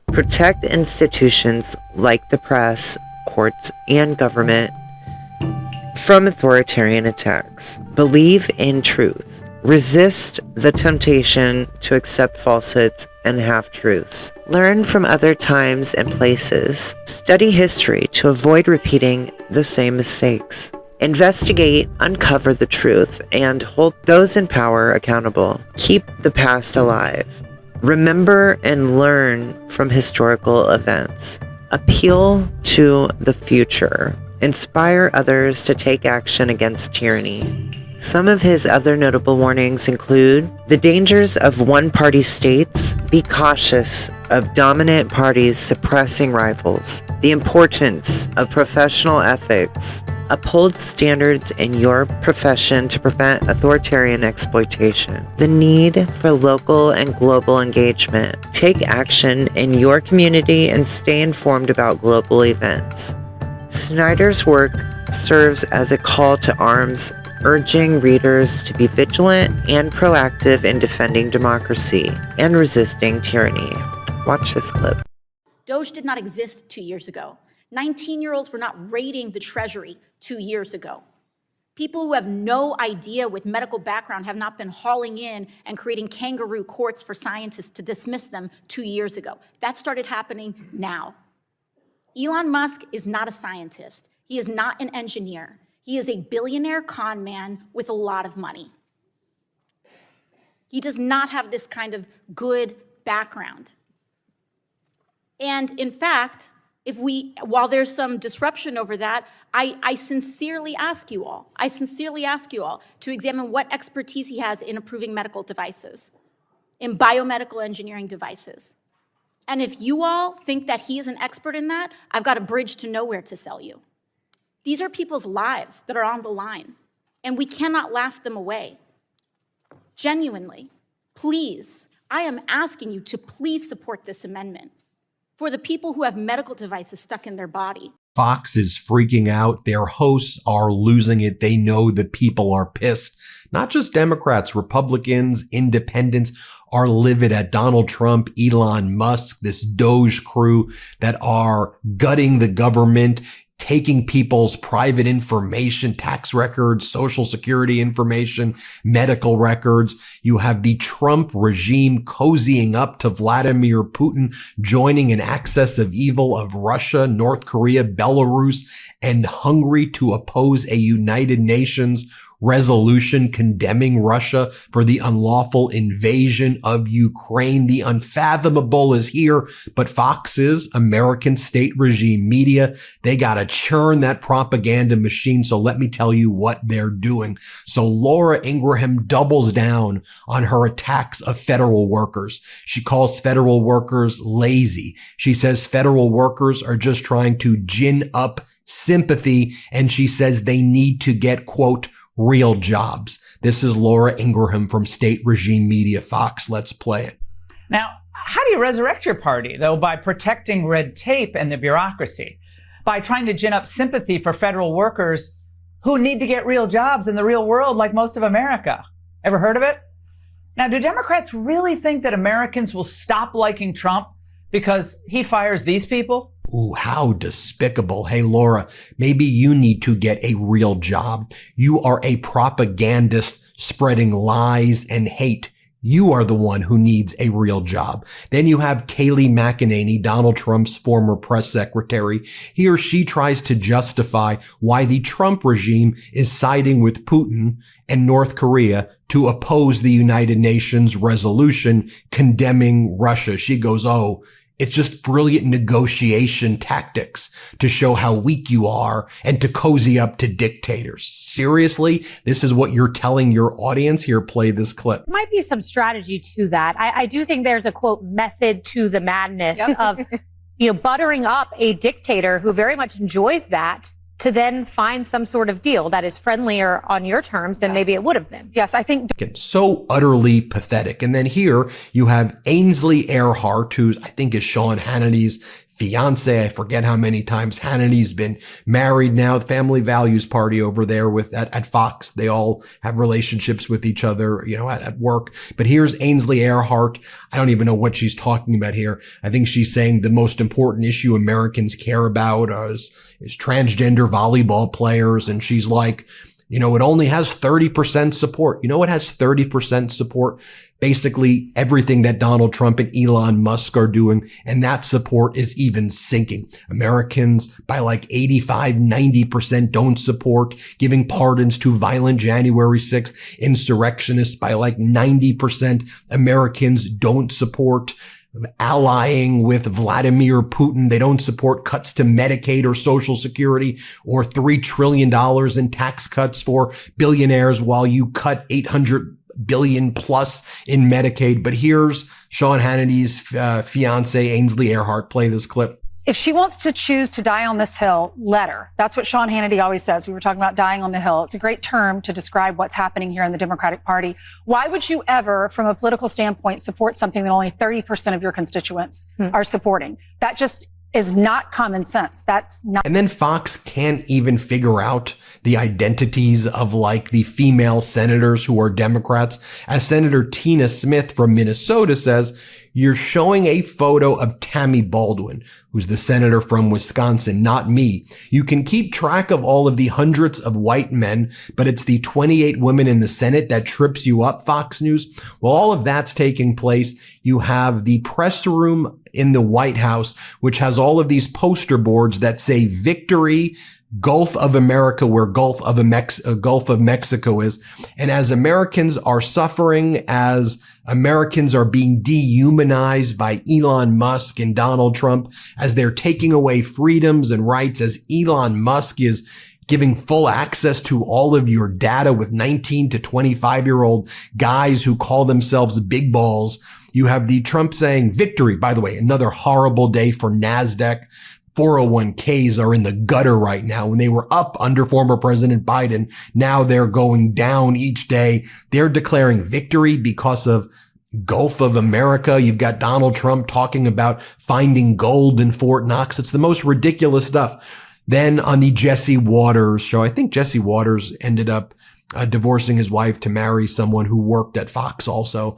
Protect institutions like the press, courts, and government from authoritarian attacks. Believe in truth. Resist the temptation to accept falsehoods and half-truths. Learn from other times and places. Study history to avoid repeating the same mistakes. Investigate, uncover the truth, and hold those in power accountable. Keep the past alive. Remember and learn from historical events. Appeal to the future. Inspire others to take action against tyranny. Some of his other notable warnings include the dangers of one-party states. Be cautious of dominant parties suppressing rivals. The importance of professional ethics. Uphold standards in your profession to prevent authoritarian exploitation. The need for local and global engagement. Take action in your community and stay informed about global events. Snyder's work serves as a call to arms, urging readers to be vigilant and proactive in defending democracy and resisting tyranny. Watch this clip. Doge did not exist 2 years ago. 19-year-olds were not raiding the Treasury 2 years ago. People who have no idea with medical background have not been hauling in and creating kangaroo courts for scientists to dismiss them 2 years ago. That started happening now. Elon Musk is not a scientist. He is not an engineer. He is a billionaire con man with a lot of money. He does not have this kind of good background. And in fact, while there's some disruption over that, I sincerely ask you all to examine what expertise he has in approving medical devices, in biomedical engineering devices. And if you all think that he is an expert in that, I've got a bridge to nowhere to sell you. These are people's lives that are on the line, and we cannot laugh them away. Genuinely, please, I am asking you to please support this amendment for the people who have medical devices stuck in their body. Fox is freaking out. Their hosts are losing it. They know that people are pissed. Not just Democrats, Republicans, independents are livid at Donald Trump, Elon Musk, this Doge crew that are gutting the government, taking people's private information, tax records, social security information, medical records. You have the Trump regime cozying up to Vladimir Putin, joining an axis of evil of Russia, North Korea, Belarus, and Hungary to oppose a United Nations resolution condemning Russia for the unlawful invasion of Ukraine. The unfathomable is here, but Fox's American state regime media, they got to churn that propaganda machine. So let me tell you what they're doing. So Laura Ingraham doubles down on her attacks of federal workers. She calls federal workers lazy. She says federal workers are just trying to gin up sympathy, and she says they need to get, quote, real jobs. This is Laura Ingraham from State Regime Media Fox. Let's play it. Now, how do you resurrect your party, though? By protecting red tape and the bureaucracy, by trying to gin up sympathy for federal workers who need to get real jobs in the real world like most of America. Ever heard of it? Now, do Democrats really think that Americans will stop liking Trump because he fires these people? Ooh, how despicable. Hey, Laura, maybe you need to get a real job. You are a propagandist spreading lies and hate. You are the one who needs a real job. Then you have Kayleigh McEnany, Donald Trump's former press secretary. He or she tries to justify why the Trump regime is siding with Putin and North Korea to oppose the United Nations resolution condemning Russia. She goes, oh, it's just brilliant negotiation tactics to show how weak you are and to cozy up to dictators. Seriously? This is what you're telling your audience? Here, play this clip. Might be some strategy to that. I do think there's a, quote, method to the madness of, buttering up a dictator who very much enjoys that to then find some sort of deal that is friendlier on your terms than maybe it would have been. Yes, I think. So utterly pathetic. And then here you have Ainsley Earhart, who I think is Sean Hannity's fiance. I forget how many times Hannity's been married now. The Family Values Party over there at Fox. They all have relationships with each other, at work. But here's Ainsley Earhart. I don't even know what she's talking about here. I think she's saying the most important issue Americans care about is transgender volleyball players. And she's like, You know, it only has 30% support. You know, it has 30% support. Basically everything that Donald Trump and Elon Musk are doing. And that support is even sinking. Americans by like 85, 90% don't support giving pardons to violent January 6th insurrectionists. By like 90%, Americans don't support allying with Vladimir Putin. They don't support cuts to Medicaid or Social Security or $3 trillion in tax cuts for billionaires while you cut $800 billion plus in Medicaid. But here's Sean Hannity's fiance, Ainsley Earhardt. Play this clip. If she wants to choose to die on this hill, let her. That's what Sean Hannity always says. We were talking about dying on the hill. It's a great term to describe what's happening here in the Democratic Party. Why would you ever, from a political standpoint, support something that only 30% of your constituents are supporting? That just is not common sense. That's not. And then Fox can't even figure out the identities of like the female senators who are Democrats. As Senator Tina Smith from Minnesota says, you're showing a photo of Tammy Baldwin, who's the senator from Wisconsin, not me. You can keep track of all of the hundreds of white men, but it's the 28 women in the Senate that trips you up, Fox News. Well, all of that's taking place. You have the press room in the White House, which has all of these poster boards that say victory, Gulf of America, where Gulf of Mexico is. And as Americans are suffering, as Americans are being dehumanized by Elon Musk and Donald Trump, as they're taking away freedoms and rights, as Elon Musk is giving full access to all of your data with 19 to 25-year-old guys who call themselves big balls. You have the Trump saying victory. By the way, another horrible day for NASDAQ. 401ks are in the gutter right now. When they were up under former President Biden, now they're going down each day. They're declaring victory because of Gulf of America. You've got Donald Trump talking about finding gold in Fort Knox. It's the most ridiculous stuff. Then on the Jesse Waters show, I think Jesse Waters ended up divorcing his wife to marry someone who worked at Fox also.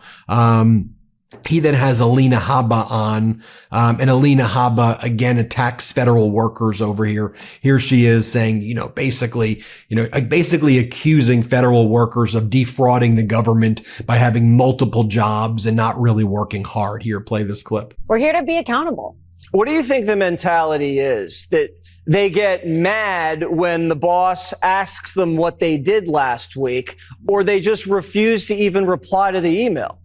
He then has Alina Habba on, and Alina Habba again attacks federal workers over here. Here she is saying, basically accusing federal workers of defrauding the government by having multiple jobs and not really working hard. Here, play this clip. We're here to be accountable. What do you think the mentality is? That they get mad when the boss asks them what they did last week, or they just refuse to even reply to the email?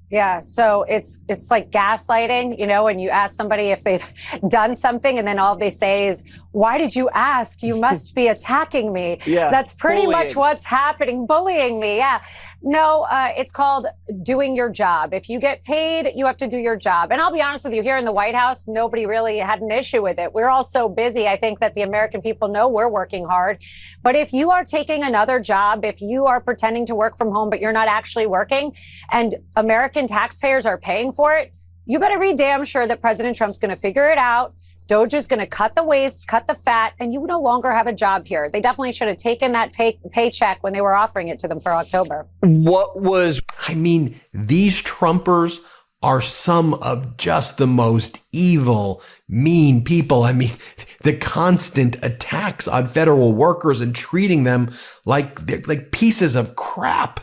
Yeah, so it's like gaslighting, when you ask somebody if they've done something and then all they say is, why did you ask? You must be attacking me. Yeah, that's pretty bullying. much what's happening. Bullying me, yeah. No, it's called doing your job. If you get paid, you have to do your job. And I'll be honest with you, here in the White House, nobody really had an issue with it. We're all so busy. I think that the American people know we're working hard. But if you are taking another job, if you are pretending to work from home, but you're not actually working, and American taxpayers are paying for it, you better be damn sure that President Trump's going to figure it out. Doge is going to cut the waste, cut the fat, and you no longer have a job here. They definitely should have taken that paycheck when they were offering it to them for October. These Trumpers are some of just the most evil, mean people. The constant attacks on federal workers and treating them like pieces of crap.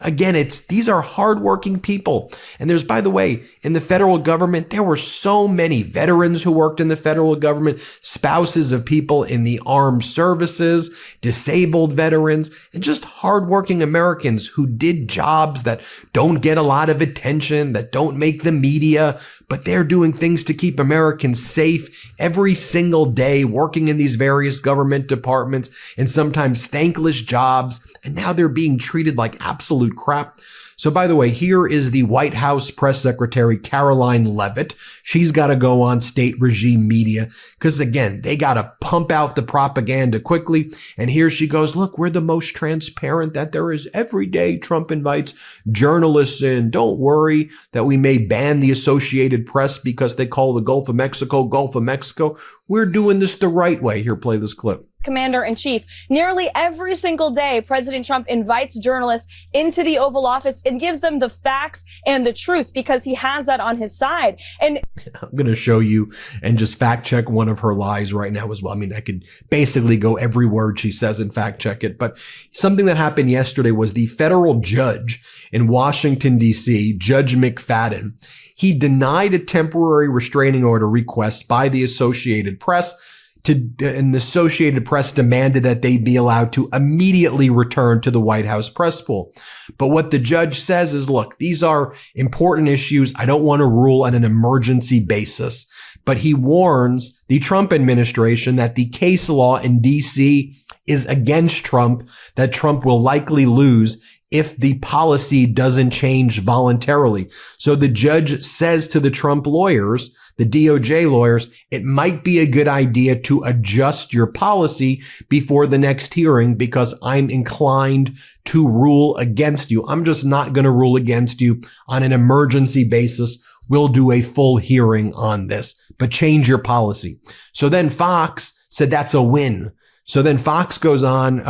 Again, these are hardworking people. And there's, by the way, in the federal government, there were so many veterans who worked in the federal government, spouses of people in the armed services, disabled veterans, and just hardworking Americans who did jobs that don't get a lot of attention, that don't make the media, but they're doing things to keep Americans safe every single day, working in these various government departments and sometimes thankless jobs. And now they're being treated like absolute crap. So by the way, here is the White House press secretary, Caroline Leavitt. She's got to go on state regime media because, again, they got to pump out the propaganda quickly. And here she goes, look, we're the most transparent that there is. Every day Trump invites journalists in. Don't worry that we may ban the Associated Press because they call the Gulf of Mexico, Gulf of Mexico. We're doing this the right way. Here, play this clip. Commander-in-Chief. Nearly every single day, President Trump invites journalists into the Oval Office and gives them the facts and the truth because he has that on his side. And I'm going to show you and just fact check one of her lies right now as well. I mean, I could basically go every word she says and fact check it. But something that happened yesterday was the federal judge in Washington, D.C., Judge McFadden, he denied a temporary restraining order request by the Associated Press. And the Associated Press demanded that they be allowed to immediately return to the White House press pool. But what the judge says is, look, these are important issues. I don't want to rule on an emergency basis. But he warns the Trump administration that the case law in D.C. is against Trump, that Trump will likely lose if the policy doesn't change voluntarily. So the judge says to the Trump lawyers, the DOJ lawyers, it might be a good idea to adjust your policy before the next hearing because I'm inclined to rule against you. I'm just not going to rule against you on an emergency basis. We'll do a full hearing on this, but change your policy. So then Fox said that's a win. So then Fox goes on,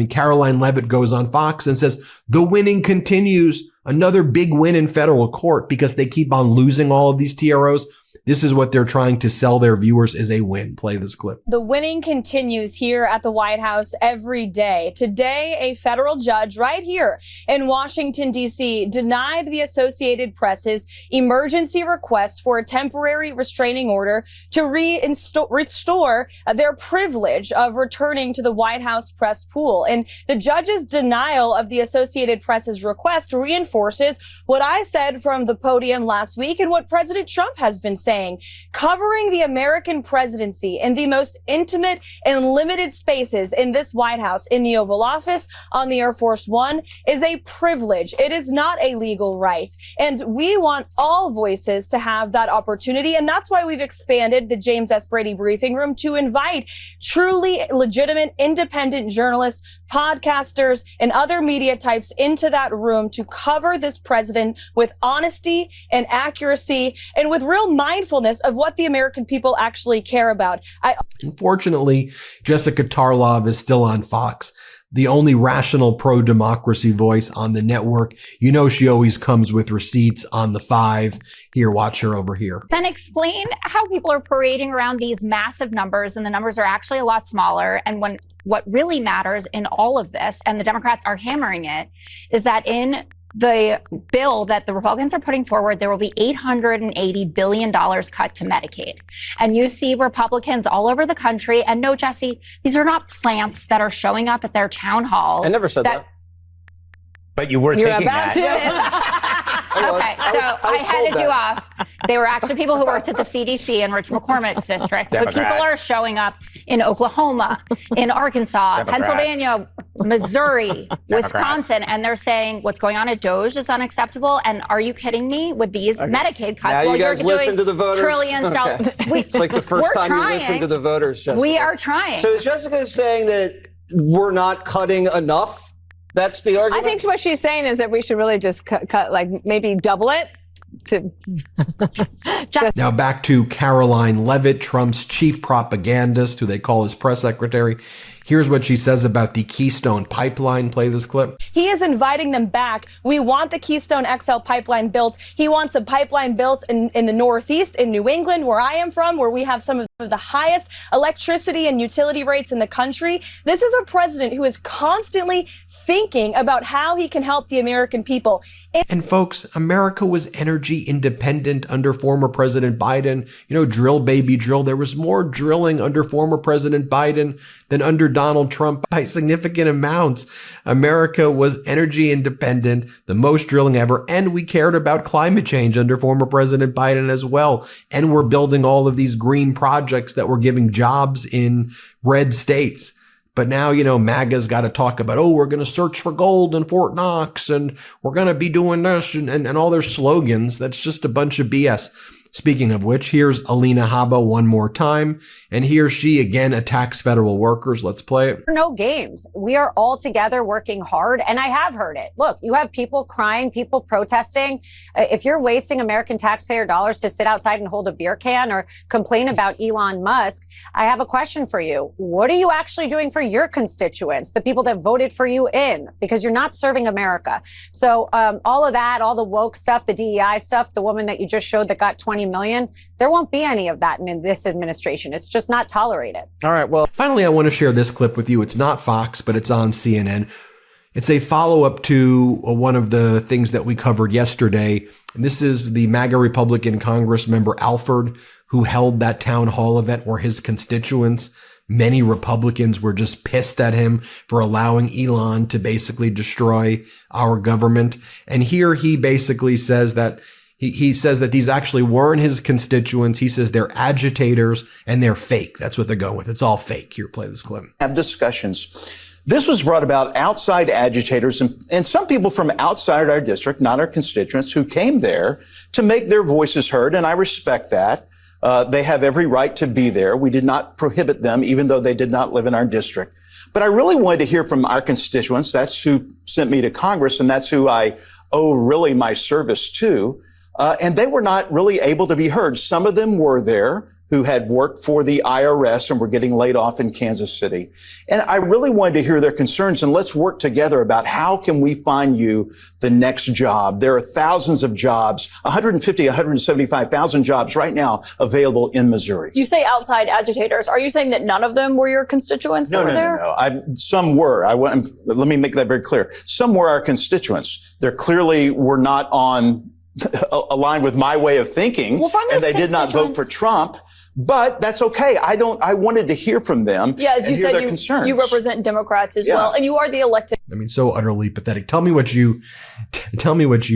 Caroline Leavitt goes on Fox and says, the winning continues. Another big win in federal court because they keep on losing all of these TROs. This is what they're trying to sell their viewers as a win. Play this clip. The winning continues here at the White House every day. Today, a federal judge right here in Washington, D.C. denied the Associated Press's emergency request for a temporary restraining order to restore their privilege of returning to the White House press pool. And the judge's denial of the Associated Press's request reinforces what I said from the podium last week and what President Trump has been saying. Covering the American presidency in the most intimate and limited spaces in this White House, in the Oval Office, on the Air Force One, is a privilege. It is not a legal right. And we want all voices to have that opportunity. And that's why we've expanded the James S. Brady briefing room to invite truly legitimate, independent journalists, podcasters, and other media types into that room to cover this president with honesty and accuracy and with real mindfulness of what the American people actually care about. Unfortunately, Jessica Tarlov is still on Fox, the only rational pro-democracy voice on the network. You know she always comes with receipts on the 5. Here, watch her over here. Then explain how people are parading around these massive numbers, and the numbers are actually a lot smaller. And when what really matters in all of this, and the Democrats are hammering it, is that in the bill that the Republicans are putting forward, there will be $880 billion cut to Medicaid. And you see Republicans all over the country. And no, Jesse, these are not plants that are showing up at their town halls. I never said that. But you were thinking that. Okay, so I headed you off. They were actually people who worked at the CDC in Rich McCormick's district. Democrats. But people are showing up in Oklahoma, in Arkansas, Democrats. Pennsylvania, Missouri, Wisconsin, and they're saying what's going on at Doge is unacceptable. And are you kidding me with these Medicaid cuts? Now you guys listen to the voters. Trillions dollars. It's like the first time you listen to the voters, Jessica. We are trying. So is Jessica saying that we're not cutting enough? That's the argument? I think what she's saying is that we should really just cut like maybe double it. Now back to Caroline Leavitt, Trump's chief propagandist, who they call his press secretary. Here's what she says about the Keystone Pipeline. Play this clip. He is inviting them back. We want the Keystone XL pipeline built. He wants a pipeline built in the Northeast, in New England, where I am from, where we have some of the highest electricity and utility rates in the country. This is a president who is constantly thinking about how he can help the American people. And folks, America was energy independent under former President Biden. You know, drill, baby, drill. There was more drilling under former President Biden than under Donald Trump by significant amounts. America was energy independent, the most drilling ever. And we cared about climate change under former President Biden as well. And we're building all of these green projects that were giving jobs in red states. But now, you know, MAGA's got to talk about, oh, we're going to search for gold in Fort Knox and we're going to be doing this and all their slogans. That's just a bunch of BS. Speaking of which, here's Alina Habba one more time, and here she again attacks federal workers. Let's play it. No games. We are all together working hard, and I have heard it. Look, you have people crying, people protesting. If you're wasting American taxpayer dollars to sit outside and hold a beer can or complain about Elon Musk, I have a question for you. What are you actually doing for your constituents, the people that voted for you in? Because you're not serving America. So all of that, all the woke stuff, the DEI stuff, the woman that you just showed that got 20 million, there won't be any of that in this administration. It's just not tolerated. All right, well. Finally, I want to share this clip with you. It's not Fox, but it's on CNN. It's a follow-up to one of the things that we covered yesterday. And this is the MAGA Republican Congress member Alford, who held that town hall event where his constituents, many Republicans, were just pissed at him for allowing Elon to basically destroy our government. And here he basically says that he says that these actually weren't his constituents. He says they're agitators and they're fake. That's what they're going with. It's all fake. Here, play this clip. Have discussions. This was brought about outside agitators and some people from outside our district, not our constituents, who came there to make their voices heard. And I respect that. They have every right to be there. We did not prohibit them, even though they did not live in our district. But I really wanted to hear from our constituents. That's who sent me to Congress, and that's who I owe really my service to. And they were not really able to be heard. Some of them were there who had worked for the IRS and were getting laid off in Kansas City. And I really wanted to hear their concerns, and let's work together about how can we find you the next job. There are thousands of jobs, 150, 175,000 jobs right now available in Missouri. You say outside agitators. Are you saying that none of them were your constituents that were there? No. Some were. Let me make that very clear. Some were our constituents. They clearly were not aligned with my way of thinking, and they did not vote for Trump. But that's okay. I wanted to hear from them. Yeah, as you said, you represent Democrats as well, and you are the elected. I mean, so utterly pathetic. Tell me what you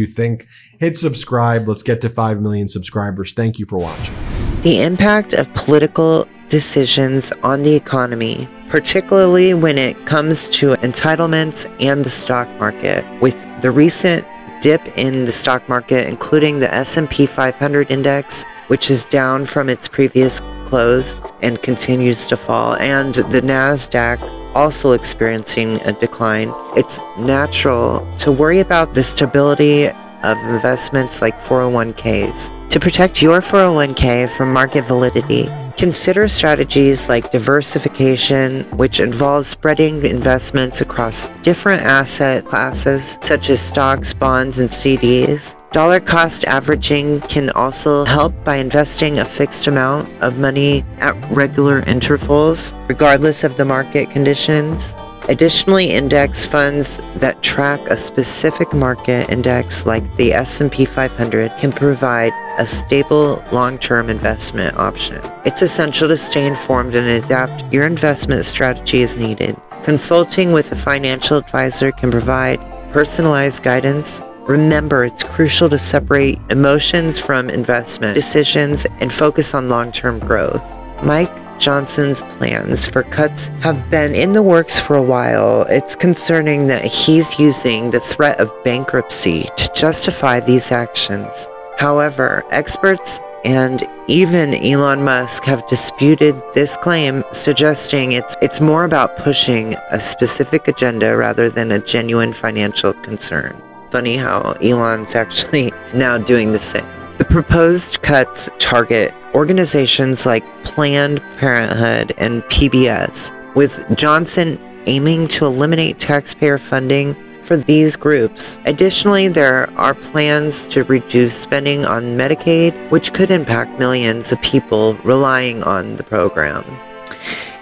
think. Hit subscribe. Let's get to 5 million subscribers. Thank you for watching. The impact of political decisions on the economy, particularly when it comes to entitlements and the stock market, with the recent dip in the stock market, including the S&P 500 index, which is down from its previous close and continues to fall, and the NASDAQ also experiencing a decline. It's natural to worry about the stability of investments like 401ks. To protect your 401k from market volatility, consider strategies like diversification, which involves spreading investments across different asset classes, such as stocks, bonds, and CDs. Dollar cost averaging can also help by investing a fixed amount of money at regular intervals, regardless of the market conditions. Additionally, index funds that track a specific market index like the S&P 500 can provide a stable long-term investment option. It's essential to stay informed and adapt your investment strategy as needed. Consulting with a financial advisor can provide personalized guidance. Remember, it's crucial to separate emotions from investment decisions and focus on long-term growth. Mike Johnson's plans for cuts have been in the works for a while. It's concerning that he's using the threat of bankruptcy to justify these actions. However, experts and even Elon Musk have disputed this claim, suggesting it's more about pushing a specific agenda rather than a genuine financial concern. Funny how Elon's actually now doing the same. The proposed cuts target organizations like Planned Parenthood and PBS, with Johnson aiming to eliminate taxpayer funding for these groups. Additionally, there are plans to reduce spending on Medicaid, which could impact millions of people relying on the program.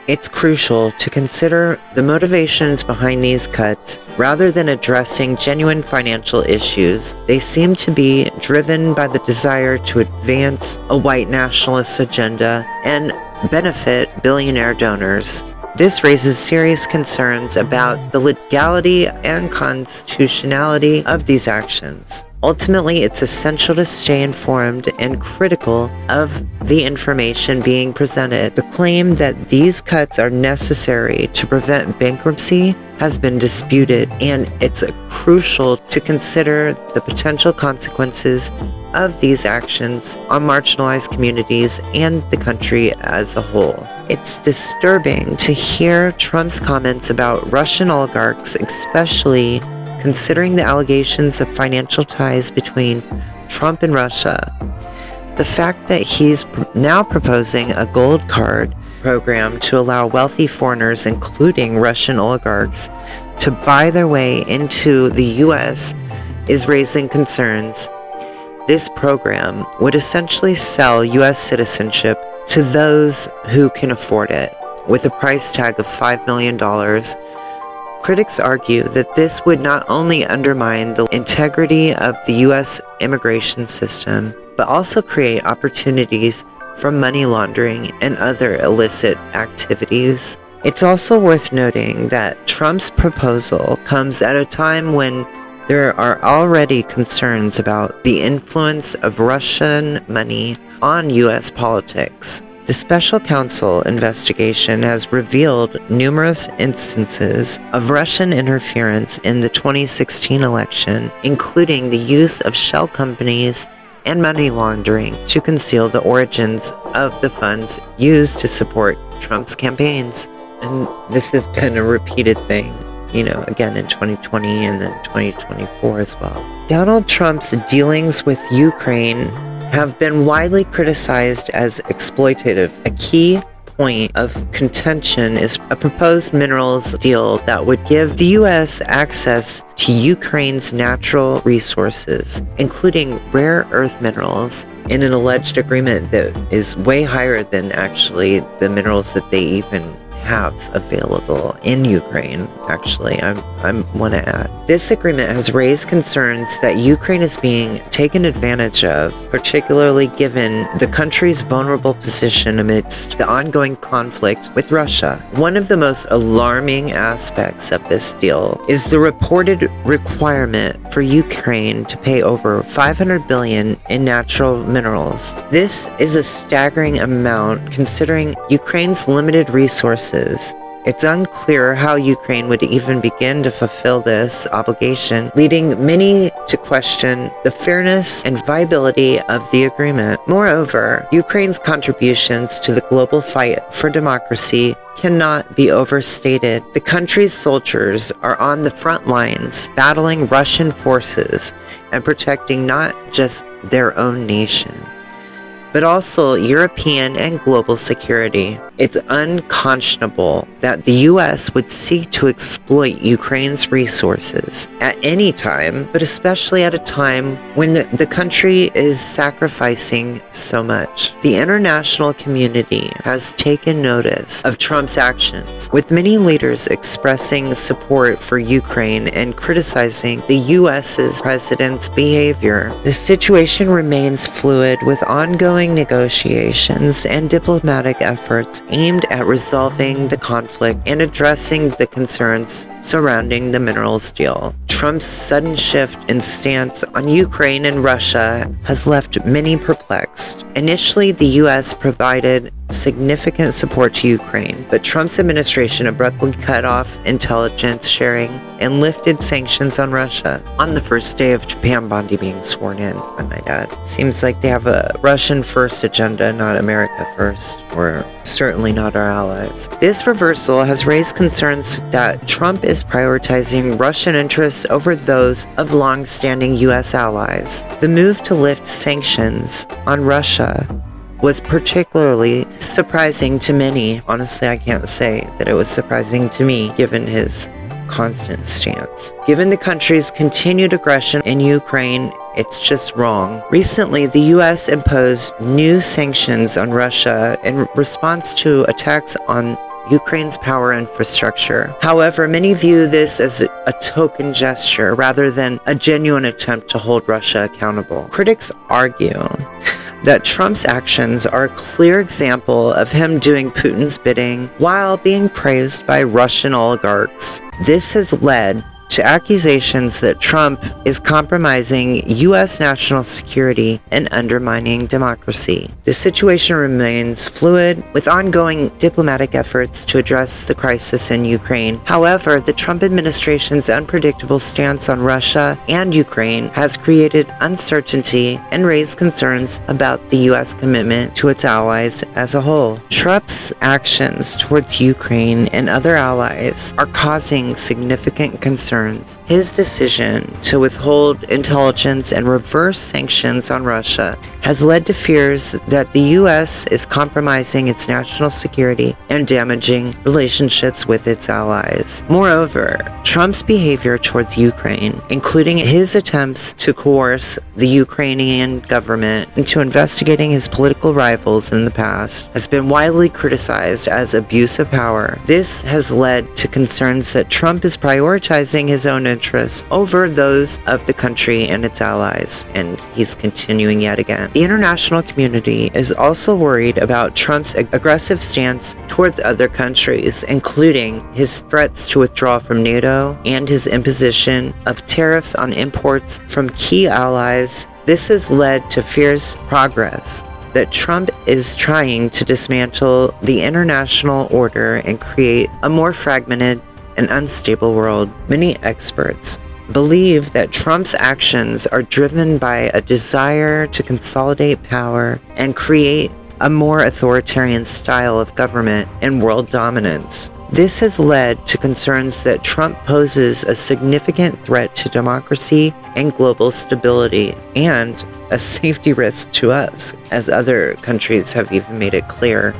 It's crucial to consider the motivations behind these cuts. Rather than addressing genuine financial issues, they seem to be driven by the desire to advance a white nationalist agenda and benefit billionaire donors. This raises serious concerns about the legality and constitutionality of these actions. Ultimately, it's essential to stay informed and critical of the information being presented. The claim that these cuts are necessary to prevent bankruptcy has been disputed, and it's crucial to consider the potential consequences of these actions on marginalized communities and the country as a whole. It's disturbing to hear Trump's comments about Russian oligarchs, especially considering the allegations of financial ties between Trump and Russia. The fact that he's now proposing a gold card program to allow wealthy foreigners, including Russian oligarchs, to buy their way into the U.S. is raising concerns. This program would essentially sell U.S. citizenship to those who can afford it, with a price tag of $5 million. Critics argue that this would not only undermine the integrity of the U.S. immigration system, but also create opportunities for money laundering and other illicit activities. It's also worth noting that Trump's proposal comes at a time when there are already concerns about the influence of Russian money on U.S. politics. The special counsel investigation has revealed numerous instances of Russian interference in the 2016 election, including the use of shell companies and money laundering to conceal the origins of the funds used to support Trump's campaigns. And this has been a repeated thing, again in 2020 and then 2024 as well. Donald Trump's dealings with Ukraine have been widely criticized as exploitative. A key point of contention is a proposed minerals deal that would give the U.S. access to Ukraine's natural resources, including rare earth minerals, in an alleged agreement that is way higher than actually the minerals that they even have available in Ukraine. Actually, I want to add. This agreement has raised concerns that Ukraine is being taken advantage of, particularly given the country's vulnerable position amidst the ongoing conflict with Russia. One of the most alarming aspects of this deal is the reported requirement for Ukraine to pay over $500 billion in natural minerals. This is a staggering amount considering Ukraine's limited resources. It's unclear how Ukraine would even begin to fulfill this obligation, leading many to question the fairness and viability of the agreement. Moreover, Ukraine's contributions to the global fight for democracy cannot be overstated. The country's soldiers are on the front lines, battling Russian forces and protecting not just their own nation, but also European and global security. It's unconscionable that the U.S. would seek to exploit Ukraine's resources at any time, but especially at a time when the country is sacrificing so much. The international community has taken notice of Trump's actions, with many leaders expressing support for Ukraine and criticizing the U.S.'s president's behavior. The situation remains fluid, with ongoing negotiations and diplomatic efforts aimed at resolving the conflict and addressing the concerns surrounding the minerals deal. Trump's sudden shift in stance on Ukraine and Russia has left many perplexed. Initially, the U.S. provided significant support to Ukraine, but Trump's administration abruptly cut off intelligence sharing and lifted sanctions on Russia on the first day of Japan Bondi being sworn in, I might add. Seems like they have a Russian first agenda, not America first, or certainly not our allies. This reversal has raised concerns that Trump is prioritizing Russian interests over those of long-standing U.S. allies. The move to lift sanctions on Russia was particularly surprising to many. Honestly, I can't say that it was surprising to me, given his constant stance. Given the country's continued aggression in Ukraine, it's just wrong. Recently, the U.S. imposed new sanctions on Russia in response to attacks on Ukraine's power infrastructure. However, many view this as a token gesture rather than a genuine attempt to hold Russia accountable. Critics argue that Trump's actions are a clear example of him doing Putin's bidding while being praised by Russian oligarchs. This has led to accusations that Trump is compromising U.S. national security and undermining democracy. The situation remains fluid, with ongoing diplomatic efforts to address the crisis in Ukraine. However, the Trump administration's unpredictable stance on Russia and Ukraine has created uncertainty and raised concerns about the U.S. commitment to its allies as a whole. Trump's actions towards Ukraine and other allies are causing significant concerns. His decision to withhold intelligence and reverse sanctions on Russia has led to fears that the U.S. is compromising its national security and damaging relationships with its allies. Moreover, Trump's behavior towards Ukraine, including his attempts to coerce the Ukrainian government into investigating his political rivals in the past, has been widely criticized as abuse of power. This has led to concerns that Trump is prioritizing his own interests over those of the country and its allies, and he's continuing yet again. The international community is also worried about Trump's aggressive stance towards other countries, including his threats to withdraw from NATO and his imposition of tariffs on imports from key allies. This has led to fierce progress that Trump is trying to dismantle the international order and create a more fragmented and unstable world. Many experts believe that Trump's actions are driven by a desire to consolidate power and create a more authoritarian style of government and world dominance. This has led to concerns that Trump poses a significant threat to democracy and global stability, and a safety risk to us, as other countries have even made it clear,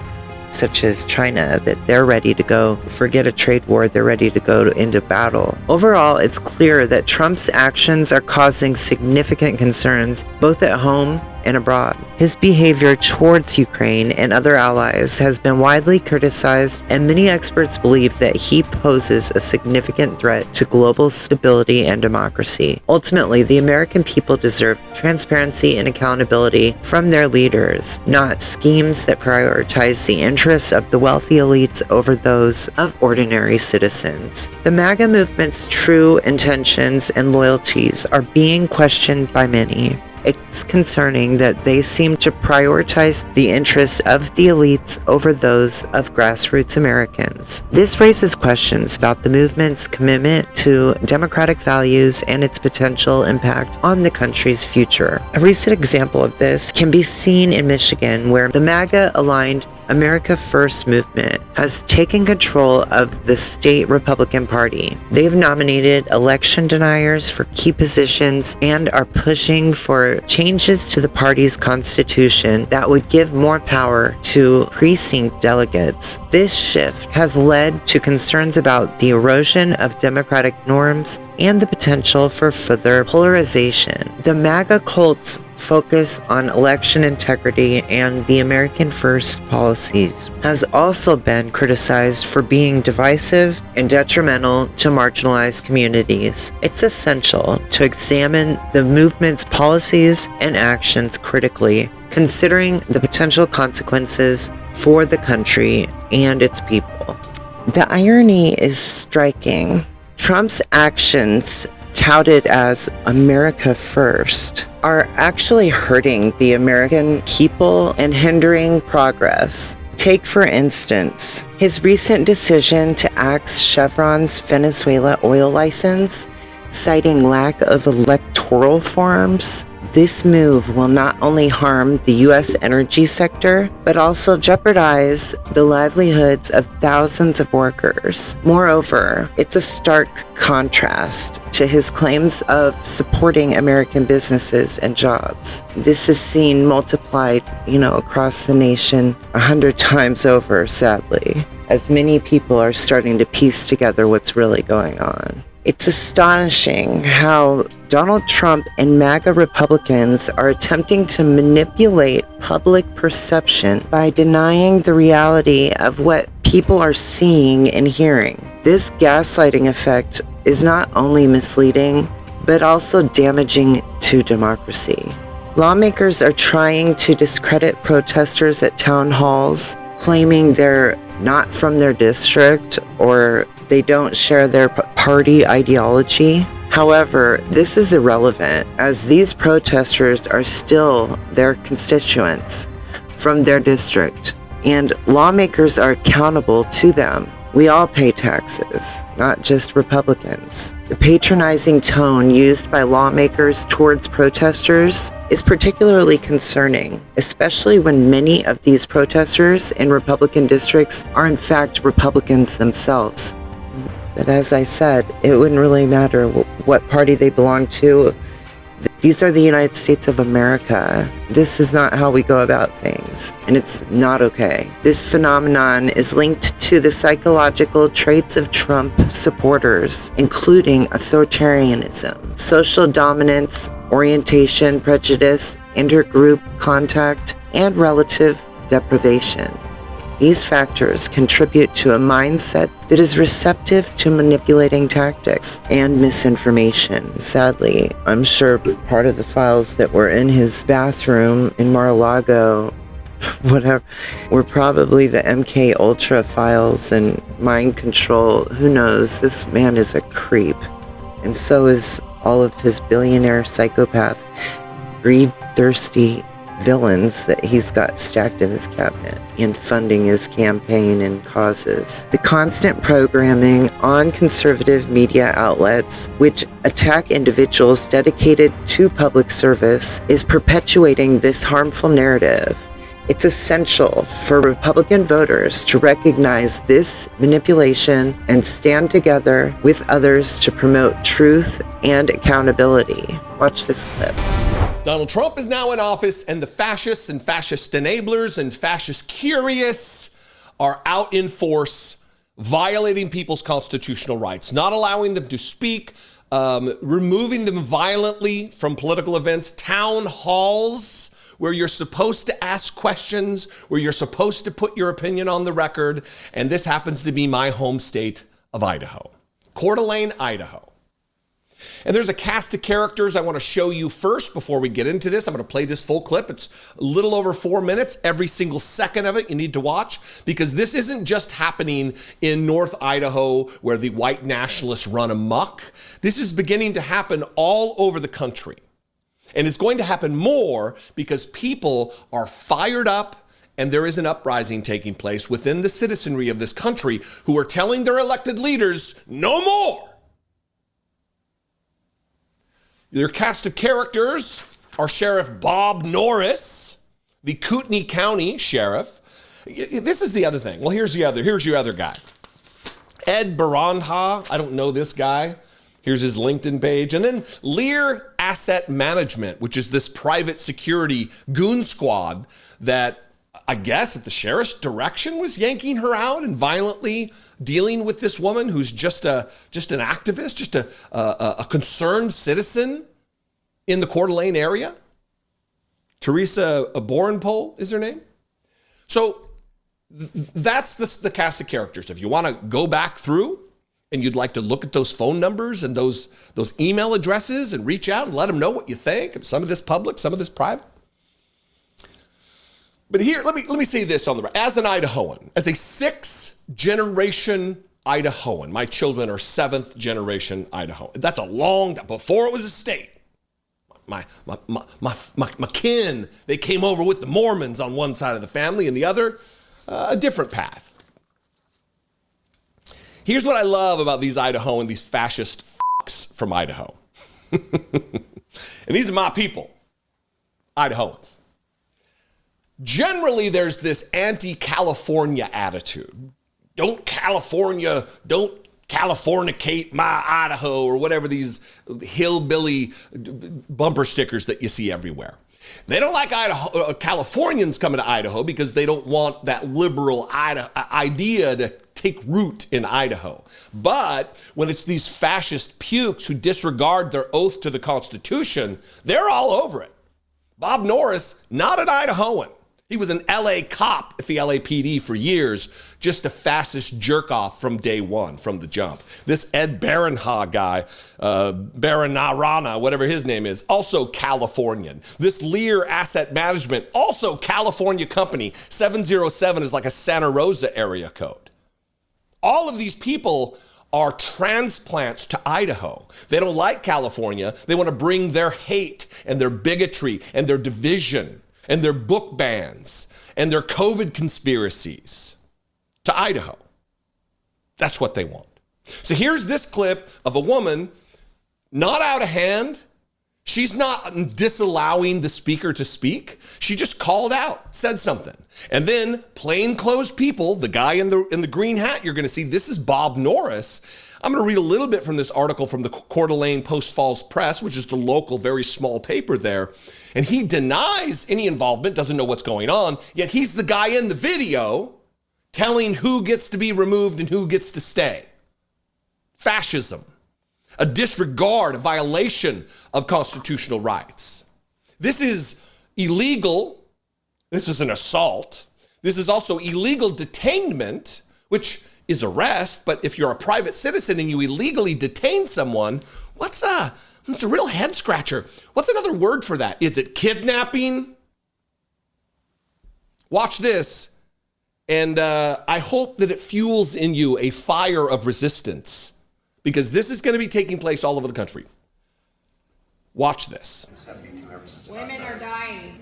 such as China, that they're ready to go, forget a trade war, they're ready to go into battle. Overall, it's clear that Trump's actions are causing significant concerns, both at home and abroad. His behavior towards Ukraine and other allies has been widely criticized, and many experts believe that he poses a significant threat to global stability and democracy. Ultimately, the American people deserve transparency and accountability from their leaders, not schemes that prioritize the interests of the wealthy elites over those of ordinary citizens. The MAGA movement's true intentions and loyalties are being questioned by many. It's concerning that they seem to prioritize the interests of the elites over those of grassroots Americans. This raises questions about the movement's commitment to democratic values and its potential impact on the country's future. A recent example of this can be seen in Michigan, where the MAGA-aligned America First movement has taken control of the state Republican Party. They've nominated election deniers for key positions and are pushing for changes to the party's constitution that would give more power to precinct delegates. This shift has led to concerns about the erosion of democratic norms and the potential for further polarization. The MAGA cult's focus on election integrity and the American First policies has also been criticized for being divisive and detrimental to marginalized communities. It's essential to examine the movement's policies and actions critically, considering the potential consequences for the country and its people. The irony is striking. Trump's actions, touted as America First, are actually hurting the American people and hindering progress. Take, for instance, his recent decision to axe Chevron's Venezuela oil license, citing lack of electoral forms. This move will not only harm the U.S. energy sector, but also jeopardize the livelihoods of thousands of workers. Moreover, it's a stark contrast to his claims of supporting American businesses and jobs. This is seen multiplied, across the nation 100 times over, sadly, as many people are starting to piece together what's really going on. It's astonishing how Donald Trump and MAGA Republicans are attempting to manipulate public perception by denying the reality of what people are seeing and hearing. This gaslighting effect is not only misleading, but also damaging to democracy. Lawmakers are trying to discredit protesters at town halls, claiming they're not from their district or they don't share their party ideology. However, this is irrelevant as these protesters are still their constituents from their district, and lawmakers are accountable to them. We all pay taxes, not just Republicans. The patronizing tone used by lawmakers towards protesters is particularly concerning, especially when many of these protesters in Republican districts are in fact Republicans themselves. But as I said, it wouldn't really matter what party they belong to. These are the United States of America. This is not how we go about things, and it's not okay. This phenomenon is linked to the psychological traits of Trump supporters, including authoritarianism, social dominance, orientation, prejudice, intergroup contact, and relative deprivation. These factors contribute to a mindset that is receptive to manipulating tactics and misinformation. Sadly, I'm sure part of the files that were in his bathroom in Mar-a-Lago, whatever, were probably the MK Ultra files and mind control. Who knows? This man is a creep. And so is all of his billionaire psychopath, greed-thirsty villains that he's got stacked in his cabinet and funding his campaign and causes. The constant programming on conservative media outlets, which attack individuals dedicated to public service, is perpetuating this harmful narrative. It's essential for Republican voters to recognize this manipulation and stand together with others to promote truth and accountability. Watch this clip. Donald Trump is now in office, and the fascists and fascist enablers and fascist curious are out in force, violating people's constitutional rights, not allowing them to speak, removing them violently from political events, town halls where you're supposed to ask questions, where you're supposed to put your opinion on the record. And this happens to be my home state of Idaho, Coeur d'Alene, Idaho. And there's a cast of characters I want to show you first before we get into this. I'm going to play this full clip. It's a little over 4 minutes. Every single second of it you need to watch, because this isn't just happening in North Idaho where the white nationalists run amok. This is beginning to happen all over the country. And it's going to happen more because people are fired up, and there is an uprising taking place within the citizenry of this country who are telling their elected leaders, no more. Their cast of characters are Sheriff Bob Norris, the Kootenai County Sheriff. This is the other thing. Well, here's your other guy. Ed Barandha. I don't know this guy. Here's his LinkedIn page. And then Lear Asset Management, which is this private security goon squad that I guess at the sheriff's direction was yanking her out and violently dealing with this woman who's just an activist, just a concerned citizen in the Coeur d'Alene area. Teresa Borenpole is her name. So that's the cast of characters. If you want to go back through and you'd like to look at those phone numbers and those email addresses and reach out and let them know what you think. Some of this public, some of this private. But here, let me say this on the right. As an Idahoan, as a 6th-generation Idahoan, my children are 7th-generation Idahoan. That's a long time before it was a state. My kin, they came over with the Mormons on one side of the family, and the other, a different path. Here's what I love about these Idahoan, these fascist fucks from Idaho. And these are my people, Idahoans. Generally, there's this anti-California attitude. Don't Californicate my Idaho, or whatever these hillbilly bumper stickers that you see everywhere. They don't like Californians coming to Idaho because they don't want that liberal idea to take root in Idaho. But when it's these fascist pukes who disregard their oath to the Constitution, they're all over it. Bob Norris, not an Idahoan. He was an LA cop at the LAPD for years, just a fascist jerk-off from day one, from the jump. This Ed Barandha guy, Baranarana, whatever his name is, also Californian. This Lear Asset Management, also California company. 707 is like a Santa Rosa area code. All of these people are transplants to Idaho. They don't like California. They want to bring their hate and their bigotry and their division and their book bans and their COVID conspiracies to Idaho. That's what they want. So here's this clip of a woman not out of hand. She's not disallowing the speaker to speak. She just called out, said something. And then plainclothes people, the guy in the green hat, you're going to see, this is Bob Norris. I'm going to read a little bit from this article from the Coeur d'Alene Post Falls Press, which is the local, very small paper there. And he denies any involvement, doesn't know what's going on, yet he's the guy in the video telling who gets to be removed and who gets to stay. Fascism. A disregard, a violation of constitutional rights. This is illegal. This is an assault. This is also illegal detainment, which is arrest. But if you're a private citizen and you illegally detain someone, it's a real head scratcher. What's another word for that? Is it kidnapping? Watch this. And I hope that it fuels in you a fire of resistance, because this is going to be taking place all over the country. Watch this. Women are dying.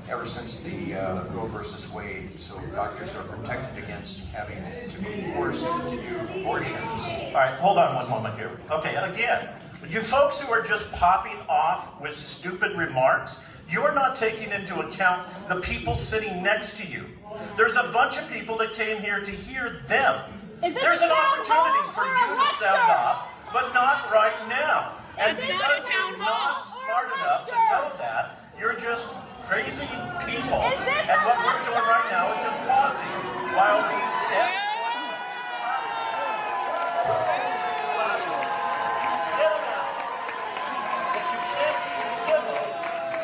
Ever since the Roe versus Wade, so doctors are protected against having to be forced to do abortions. All right, hold on one moment here. Okay, again, you folks who are just popping off with stupid remarks, you're not taking into account the people sitting next to you. There's a bunch of people that came here to hear them. There's an opportunity for you to sound off, but not right now. And because you're not smart enough to know that, you're just crazy people. And what we're doing right now is just pausing while we ask. Get them out. If you can't be civil,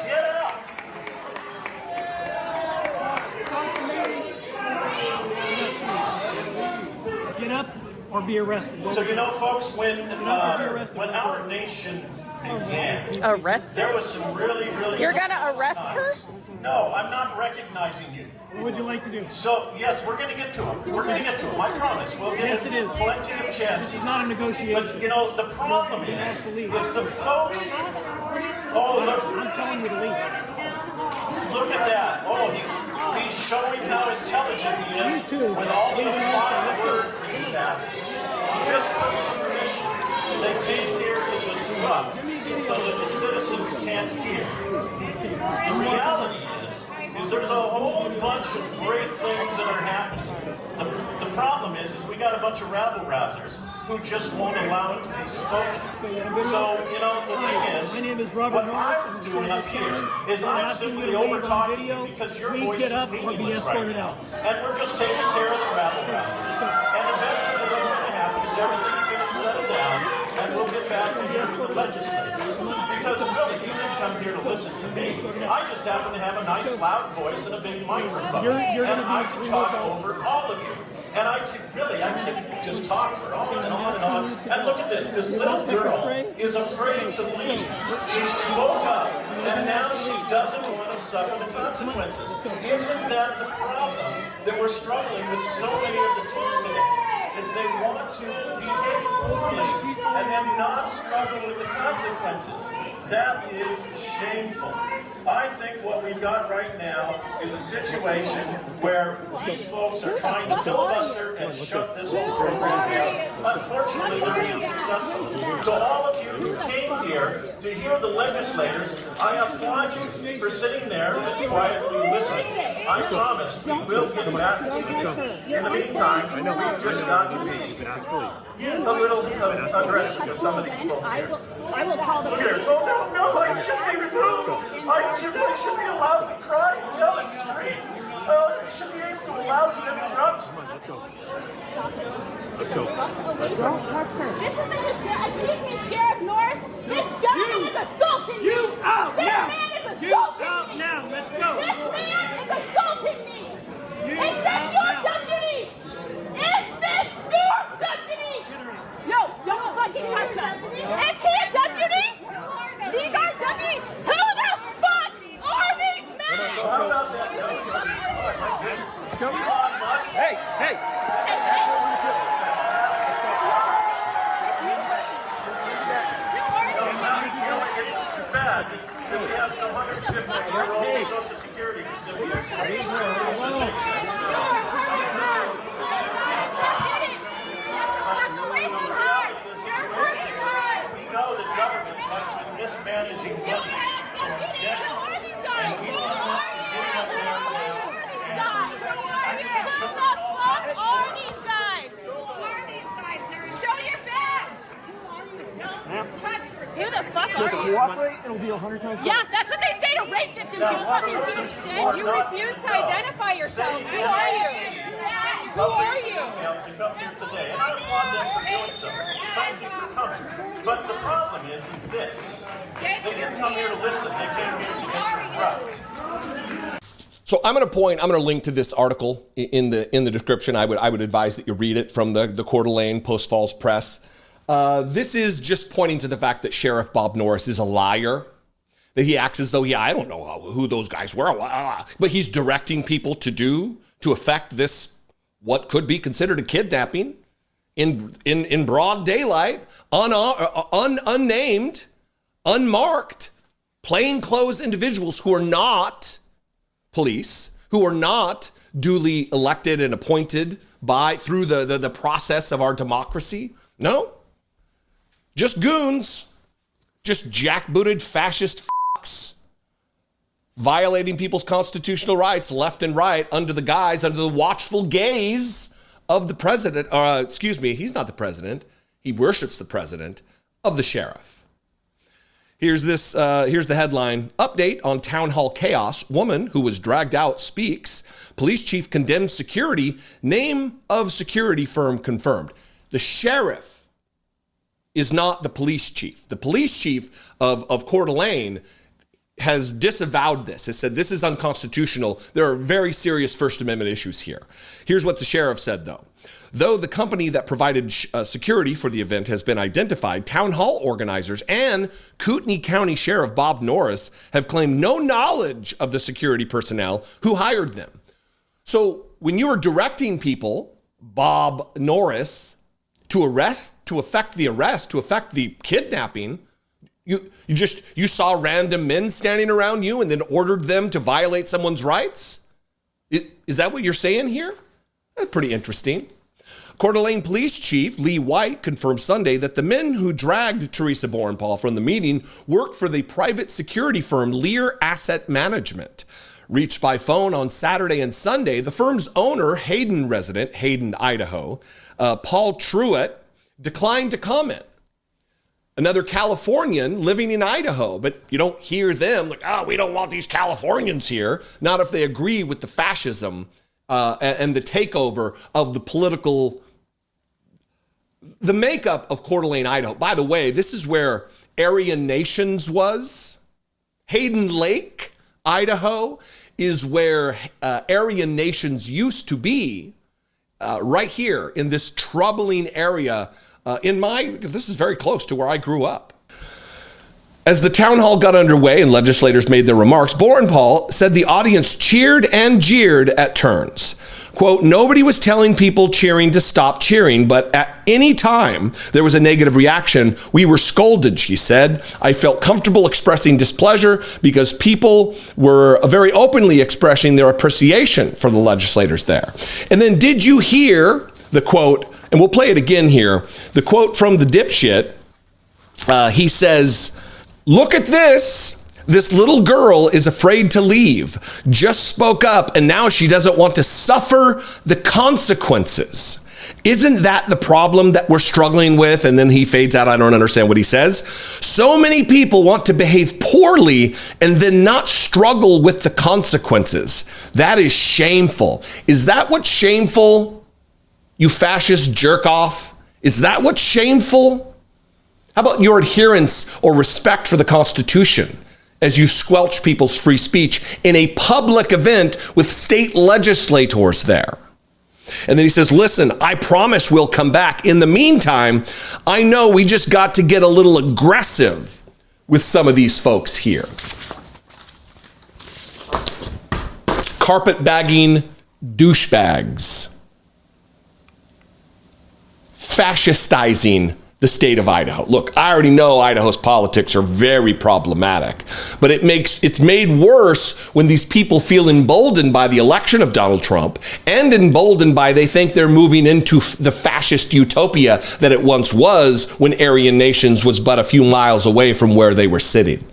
get out. Get up or be arrested. So you know, folks, when our nation began, there was some really You're gonna arrest her? No, I'm not recognizing you. What would you like to do? So yes, we're going to get to him. We're going to get to him. I promise. We'll get plenty of chances. This is not a negotiation. But you know, the problem is the folks. Oh, look! I'm telling you to leave. Look at that! Oh, he's showing how intelligent he is with all the 5 words he's asking. This was the mission. They came here to disrupt so that the citizens can't hear. The reality is there's a whole bunch of great things that are happening. The problem is we got a bunch of rabble-rousers who just won't allow it to be spoken. So, you know, the thing is, what I'm doing up here is I'm simply over-talking you because your voice is meaningless right now. And we're just taking care of the rabble-rousers. And eventually what's going to happen is everything's going to settle down and we'll get back to hearing the legislators. Because really, you didn't come here to listen to me. I just happen to have a nice loud voice and a big microphone. And I can talk over all of you. And I can just talk for on and on and on. And look at this. This little girl is afraid to leave. She spoke up, and now she doesn't want to suffer the consequences. Isn't that the problem that we're struggling with so many of the kids today? Is they want to behave poorly and then not struggle with the consequences. That is shameful. I think what we've got right now is a situation where these folks are trying to filibuster and shut this whole program down. Unfortunately, they're being successful. To all of you who came here to hear the legislators, I applaud you for sitting there and quietly listening. I promise we will get back to you. In the meantime, we've just got to be a little aggressive with some of these folks here. I will call the here. Oh, no, I should be removed. I should be allowed to cry and yell and scream. I should be able to allow to interrupt. Let's go. Let's go. Don't touch her. This is Sheriff Norris. This gentleman is assaulting me. You out this now. Man is assaulting you out me. now. Let's go. This man is assaulting me. Is this your deputy? Is this your deputy? No, don't fucking touch us. Is he a deputy? These are deputies. Who the fuck are these men? So how about that? Oh, my goodness. Come on, Musk. Hey. sad that we have some 150-year-old Social Security recipients. We know that government has been mismanaging money for decades, and we want to get up there now. What are these guys? Who are these guys? Show your badge! Who the fuck are Just you? cooperate, it'll be 100 times better. Yeah, that's what they say to rape victims, you fucking piece of shit. You refuse to identify yourselves. Who are you? Who are you? To come here today, and I applaud them for doing so. Thank you for coming. But the problem is this. They didn't come here to listen. They came here to interrupt. So I'm going to link to this article in the description. I would advise that you read it from the Coeur d'Alene Post Falls Press. This is just pointing to the fact that Sheriff Bob Norris is a liar. That he acts as though I don't know who those guys were, but he's directing people to affect this, what could be considered a kidnapping in broad daylight, unnamed, unmarked, plainclothes individuals who are not police, who are not duly elected and appointed through the process of our democracy. No, just goons, just jackbooted fascist fucks violating people's constitutional rights left and right under the watchful gaze of the president. He's not the president. He worships the president, of the sheriff. Here's the headline. Update on town hall chaos. Woman who was dragged out speaks. Police chief condemns security. Name of security firm confirmed. The sheriff is not the police chief. The police chief of Coeur d'Alene has disavowed this. Has said this is unconstitutional. There are very serious First Amendment issues here. Here's what the sheriff said, though. Though the company that provided security for the event has been identified, town hall organizers and Kootenai County Sheriff Bob Norris have claimed no knowledge of the security personnel who hired them. So when you are directing people, Bob Norris, to affect the kidnapping, you saw random men standing around you and then ordered them to violate someone's rights? Is that what you're saying here? That's pretty interesting. Coeur d'Alene Police Chief Lee White confirmed Sunday that the men who dragged Teresa Borenpaul from the meeting worked for the private security firm Lear Asset Management. Reached by phone on Saturday and Sunday, the firm's owner, Hayden resident, Hayden, Idaho, Paul Truitt, declined to comment. Another Californian living in Idaho, but you don't hear them like, we don't want these Californians here. Not if they agree with the fascism and the takeover of the makeup of Coeur d'Alene, Idaho. By the way, this is where Aryan Nations was. Hayden Lake, Idaho, is where Aryan Nations used to be, right here in this troubling area. This is very close to where I grew up. As the town hall got underway and legislators made their remarks, Borenpaul said the audience cheered and jeered at turns. Quote, nobody was telling people cheering to stop cheering, but at any time there was a negative reaction, we were scolded, she said. I felt comfortable expressing displeasure because people were very openly expressing their appreciation for the legislators there. And then did you hear the quote, and we'll play it again here, the quote from the dipshit. He says, look at this. This little girl is afraid to leave, just spoke up, and now she doesn't want to suffer the consequences. Isn't that the problem that we're struggling with? And then he fades out. I don't understand what he says. So many people want to behave poorly and then not struggle with the consequences. That is shameful. Is that what's shameful, you fascist jerk off? Is that what's shameful? How about your adherence or respect for the Constitution as you squelch people's free speech in a public event with state legislators there? And then he says, listen, I promise we'll come back. In the meantime, I know we just got to get a little aggressive with some of these folks here. Carpetbagging douchebags. Fascistizing the state of Idaho. Look, I already know Idaho's politics are very problematic, but it's made worse when these people feel emboldened by the election of Donald Trump and emboldened by they think they're moving into the fascist utopia that it once was when Aryan Nations was but a few miles away from where they were sitting.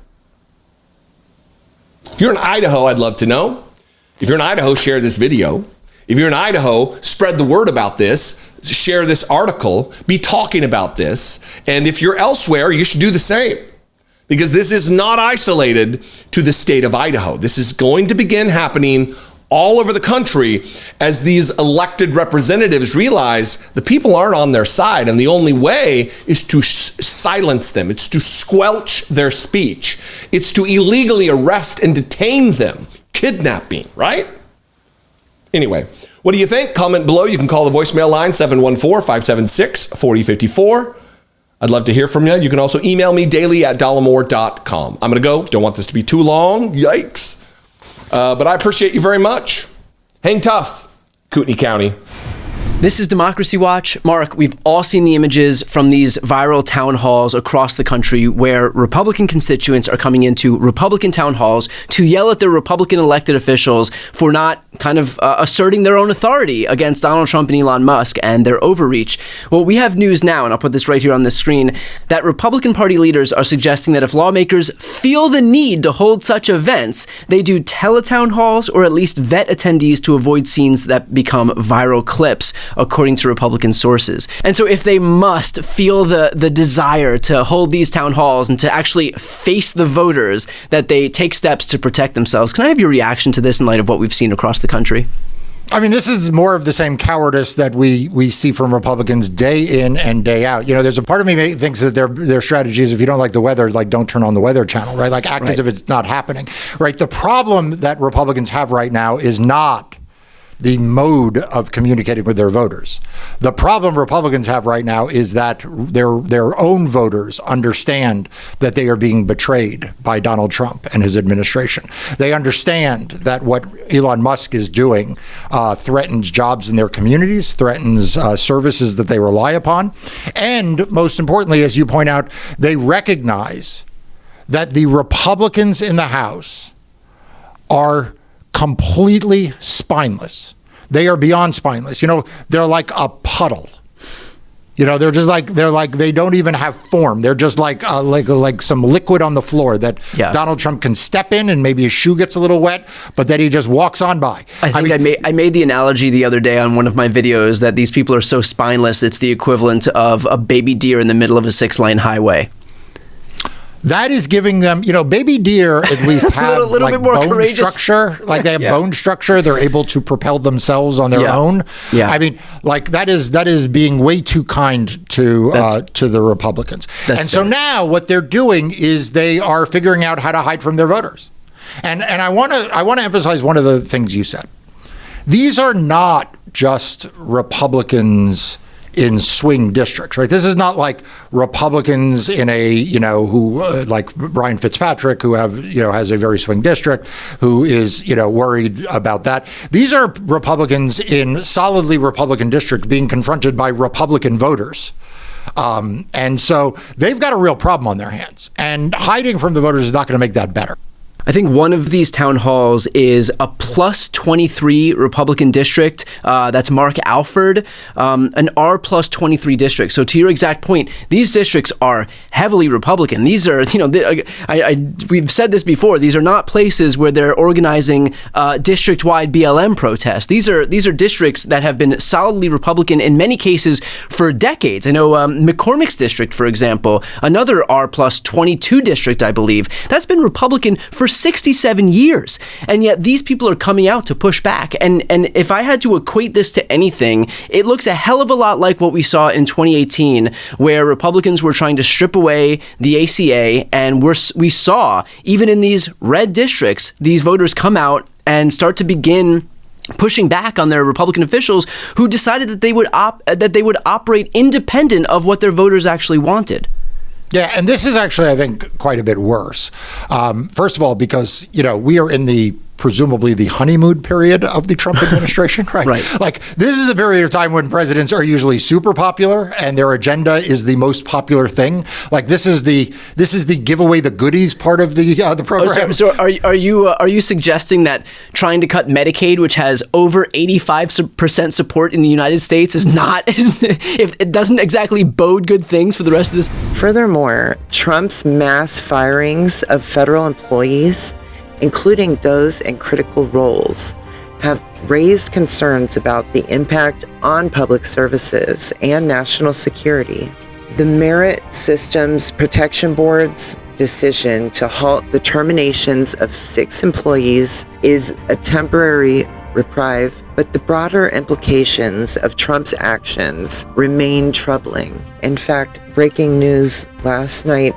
If you're in Idaho, I'd love to know. If you're in Idaho, share this video. If you're in Idaho, spread the word about this. Share this article, be talking about this. And if you're elsewhere, you should do the same, because this is not isolated to the state of Idaho. This is going to begin happening all over the country as these elected representatives realize the people aren't on their side. And the only way is to silence them. It's to squelch their speech. It's to illegally arrest and detain them. Kidnapping, right? Anyway, what do you think? Comment below. You can call the voicemail line 714-576-4054. I'd love to hear from you. You can also email me daily@dollemore.com. I'm going to go. Don't want this to be too long. Yikes. But I appreciate you very much. Hang tough, Kootenai County. This is Democracy Watch. Mark, we've all seen the images from these viral town halls across the country where Republican constituents are coming into Republican town halls to yell at their Republican elected officials for not kind of asserting their own authority against Donald Trump and Elon Musk and their overreach. Well, we have news now, and I'll put this right here on the screen, that Republican Party leaders are suggesting that if lawmakers feel the need to hold such events, they do teletown halls or at least vet attendees to avoid scenes that become viral clips, according to Republican sources. And so if they must feel the desire to hold these town halls and to actually face the voters, that they take steps to protect themselves. Can I have your reaction to this in light of what we've seen across the country? I mean, this is more of the same cowardice that we see from Republicans day in and day out. You know, there's a part of me that thinks that their strategy is, if you don't like the weather, like, don't turn on the Weather Channel, right? Like, act as if it's not happening, right? The problem that Republicans have right now is not the mode of communicating with their voters. The problem Republicans have right now is that their own voters understand that they are being betrayed by Donald Trump and his administration. They understand that what Elon Musk is doing threatens jobs in their communities, threatens services that they rely upon. And most importantly, as you point out, they recognize that the Republicans in the House are completely spineless. They are beyond spineless. You know, they're like a puddle. You know, they're just like, they don't even have form. They're just like some liquid on the floor that Donald Trump can step in and maybe his shoe gets a little wet, but then he just walks on by. I made the analogy the other day on one of my videos that these people are so spineless, it's the equivalent of a baby deer in the middle of a 6-lane highway. That is giving them, you know, baby deer at least have a little bit more bone courageous structure. Like, they have bone structure. They're able to propel themselves on their own. Yeah. I mean, like, that is being way too kind to the Republicans. And so now what they're doing is they are figuring out how to hide from their voters. And I want to emphasize one of the things you said. These are not just Republicans in swing districts, right? This is not like Republicans in a, you know, who like Brian Fitzpatrick, who has a very swing district, who is, you know, worried about that. These are Republicans in solidly Republican districts being confronted by Republican voters. And so they've got a real problem on their hands, and hiding from the voters is not going to make that better. I think one of these town halls is a plus 23 Republican district. That's Mark Alford, an R plus 23 district. So to your exact point, these districts are heavily Republican. These are, you know, we've said this before. These are not places where they're organizing district-wide BLM protests. These are districts that have been solidly Republican in many cases for decades. I know McCormick's district, for example, another R plus 22 district, I believe, that's been Republican for 67 years. And yet these people are coming out to push back. And if I had to equate this to anything, it looks a hell of a lot like what we saw in 2018, where Republicans were trying to strip away the ACA. And we saw, even in these red districts, these voters come out and start to begin pushing back on their Republican officials who decided that they would operate independent of what their voters actually wanted. Yeah, and this is actually, I think, quite a bit worse. First of all, because, you know, we are in the presumably the honeymoon period of the Trump administration, right? Right. Like, this is the period of time when presidents are usually super popular and their agenda is the most popular thing. Like, this is the give away the goodies part of the program. So are you suggesting that trying to cut Medicaid, which has over 85% support in the United States, is not if it doesn't exactly bode good things for the rest of this? Furthermore, Trump's mass firings of federal employees, including those in critical roles, have raised concerns about the impact on public services and national security. The Merit Systems Protection Board's decision to halt the terminations of 6 employees is a temporary reprieve, but the broader implications of Trump's actions remain troubling. In fact, breaking news last night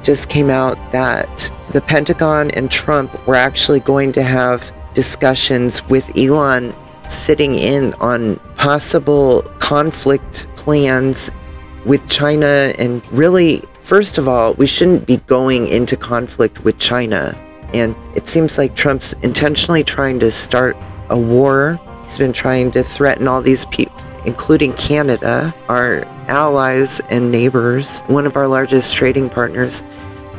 just came out that the Pentagon and Trump were actually going to have discussions with Elon sitting in on possible conflict plans with China. And really, first of all, we shouldn't be going into conflict with China. And it seems like Trump's intentionally trying to start a war. He's been trying to threaten all these people, including Canada, our allies and neighbors, one of our largest trading partners.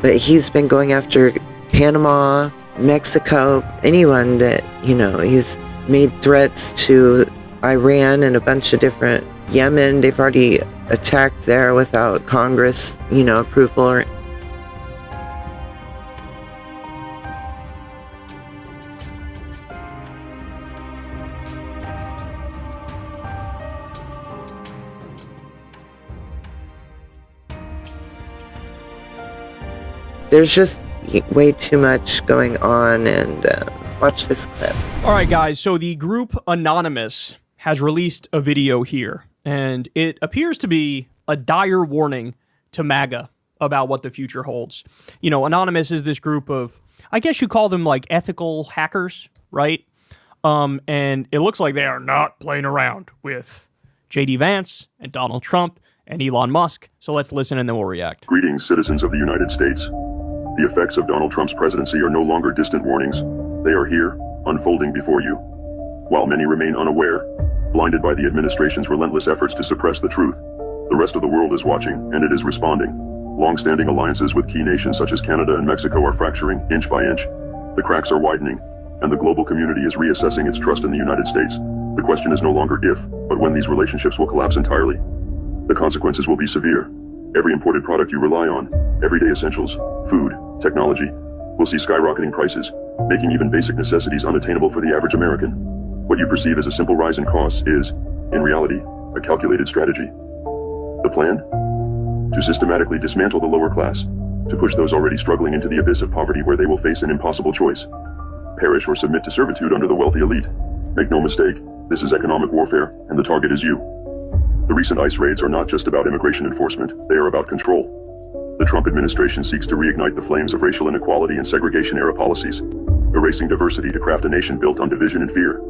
But he's been going after Panama, Mexico, anyone that, he's made threats to Iran and a bunch of different, Yemen, they've already attacked there without Congress, approval. There's just way too much going on, and watch this clip. All right, guys, so the group Anonymous has released a video here, and it appears to be a dire warning to MAGA about what the future holds. Anonymous is this group of, I guess you call them like ethical hackers, right? And it looks like they are not playing around with J.D. Vance and Donald Trump and Elon Musk. So let's listen and then we'll react. Greetings, citizens of the United States. The effects of Donald Trump's presidency are no longer distant warnings. They are here, unfolding before you. While many remain unaware, blinded by the administration's relentless efforts to suppress the truth, the rest of the world is watching, and it is responding. Long-standing alliances with key nations such as Canada and Mexico are fracturing inch by inch. The cracks are widening, and the global community is reassessing its trust in the United States. The question is no longer if, but when these relationships will collapse entirely. The consequences will be severe. Every imported product you rely on, everyday essentials, food, technology, will see skyrocketing prices, making even basic necessities unattainable for the average American. What you perceive as a simple rise in costs is, in reality, a calculated strategy. The plan? To systematically dismantle the lower class, to push those already struggling into the abyss of poverty where they will face an impossible choice. Perish or submit to servitude under the wealthy elite. Make no mistake, this is economic warfare, and the target is you. The recent ICE raids are not just about immigration enforcement, they are about control. The Trump administration seeks to reignite the flames of racial inequality and segregation-era policies, erasing diversity to craft a nation built on division and fear.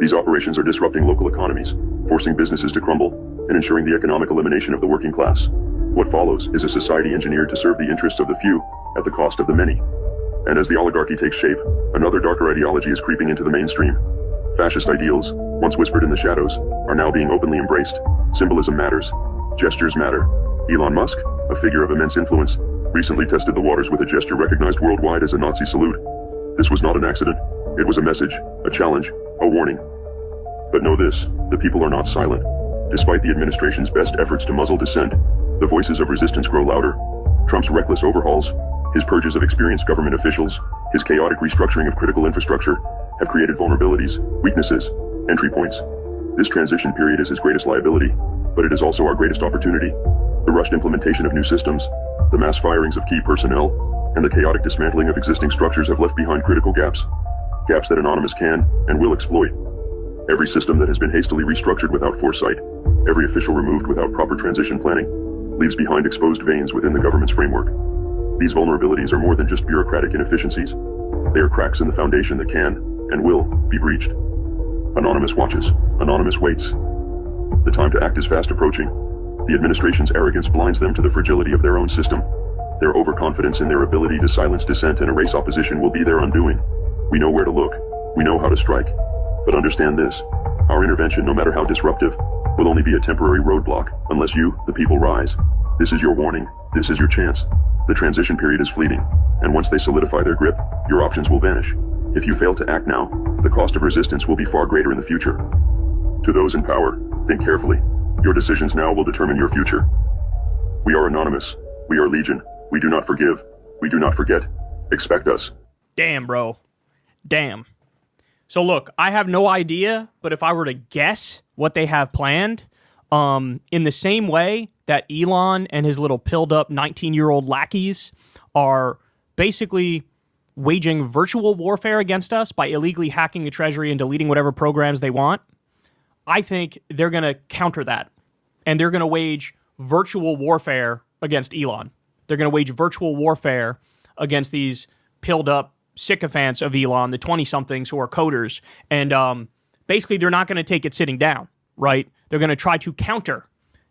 These operations are disrupting local economies, forcing businesses to crumble, and ensuring the economic elimination of the working class. What follows is a society engineered to serve the interests of the few at the cost of the many. And as the oligarchy takes shape, another darker ideology is creeping into the mainstream. Fascist ideals, once whispered in the shadows, are now being openly embraced. Symbolism matters. Gestures matter. Elon Musk, a figure of immense influence, recently tested the waters with a gesture recognized worldwide as a Nazi salute. This was not an accident. It was a message, a challenge, a warning. But know this, the people are not silent. Despite the administration's best efforts to muzzle dissent, the voices of resistance grow louder. Trump's reckless overhauls, his purges of experienced government officials, his chaotic restructuring of critical infrastructure, have created vulnerabilities, weaknesses, entry points. This transition period is his greatest liability, but it is also our greatest opportunity. The rushed implementation of new systems, the mass firings of key personnel, and the chaotic dismantling of existing structures have left behind critical gaps. Gaps that Anonymous can and will exploit. Every system that has been hastily restructured without foresight, every official removed without proper transition planning, leaves behind exposed veins within the government's framework. These vulnerabilities are more than just bureaucratic inefficiencies. They are cracks in the foundation that can and will be breached. Anonymous watches. Anonymous waits. The time to act is fast approaching. The administration's arrogance blinds them to the fragility of their own system. Their overconfidence in their ability to silence dissent and erase opposition will be their undoing. We know where to look. We know how to strike. But understand this. Our intervention, no matter how disruptive, will only be a temporary roadblock unless you, the people, rise. This is your warning. This is your chance. The transition period is fleeting, and once they solidify their grip, your options will vanish. If you fail to act now, the cost of resistance will be far greater in the future. To those in power, think carefully. Your decisions now will determine your future. We are anonymous. We are legion. We do not forgive. We do not forget. Expect us. Damn, bro. Damn. So look, I have no idea, but if I were to guess what they have planned, in the same way that Elon and his little pilled up 19-year-old lackeys are basically waging virtual warfare against us by illegally hacking the treasury and deleting whatever programs they want, I think they're going to counter that. And they're going to wage virtual warfare against Elon. They're going to wage virtual warfare against these pilled up sycophants of Elon, the 20-somethings who are coders. And basically, they're not going to take it sitting down, right? They're going to try to counter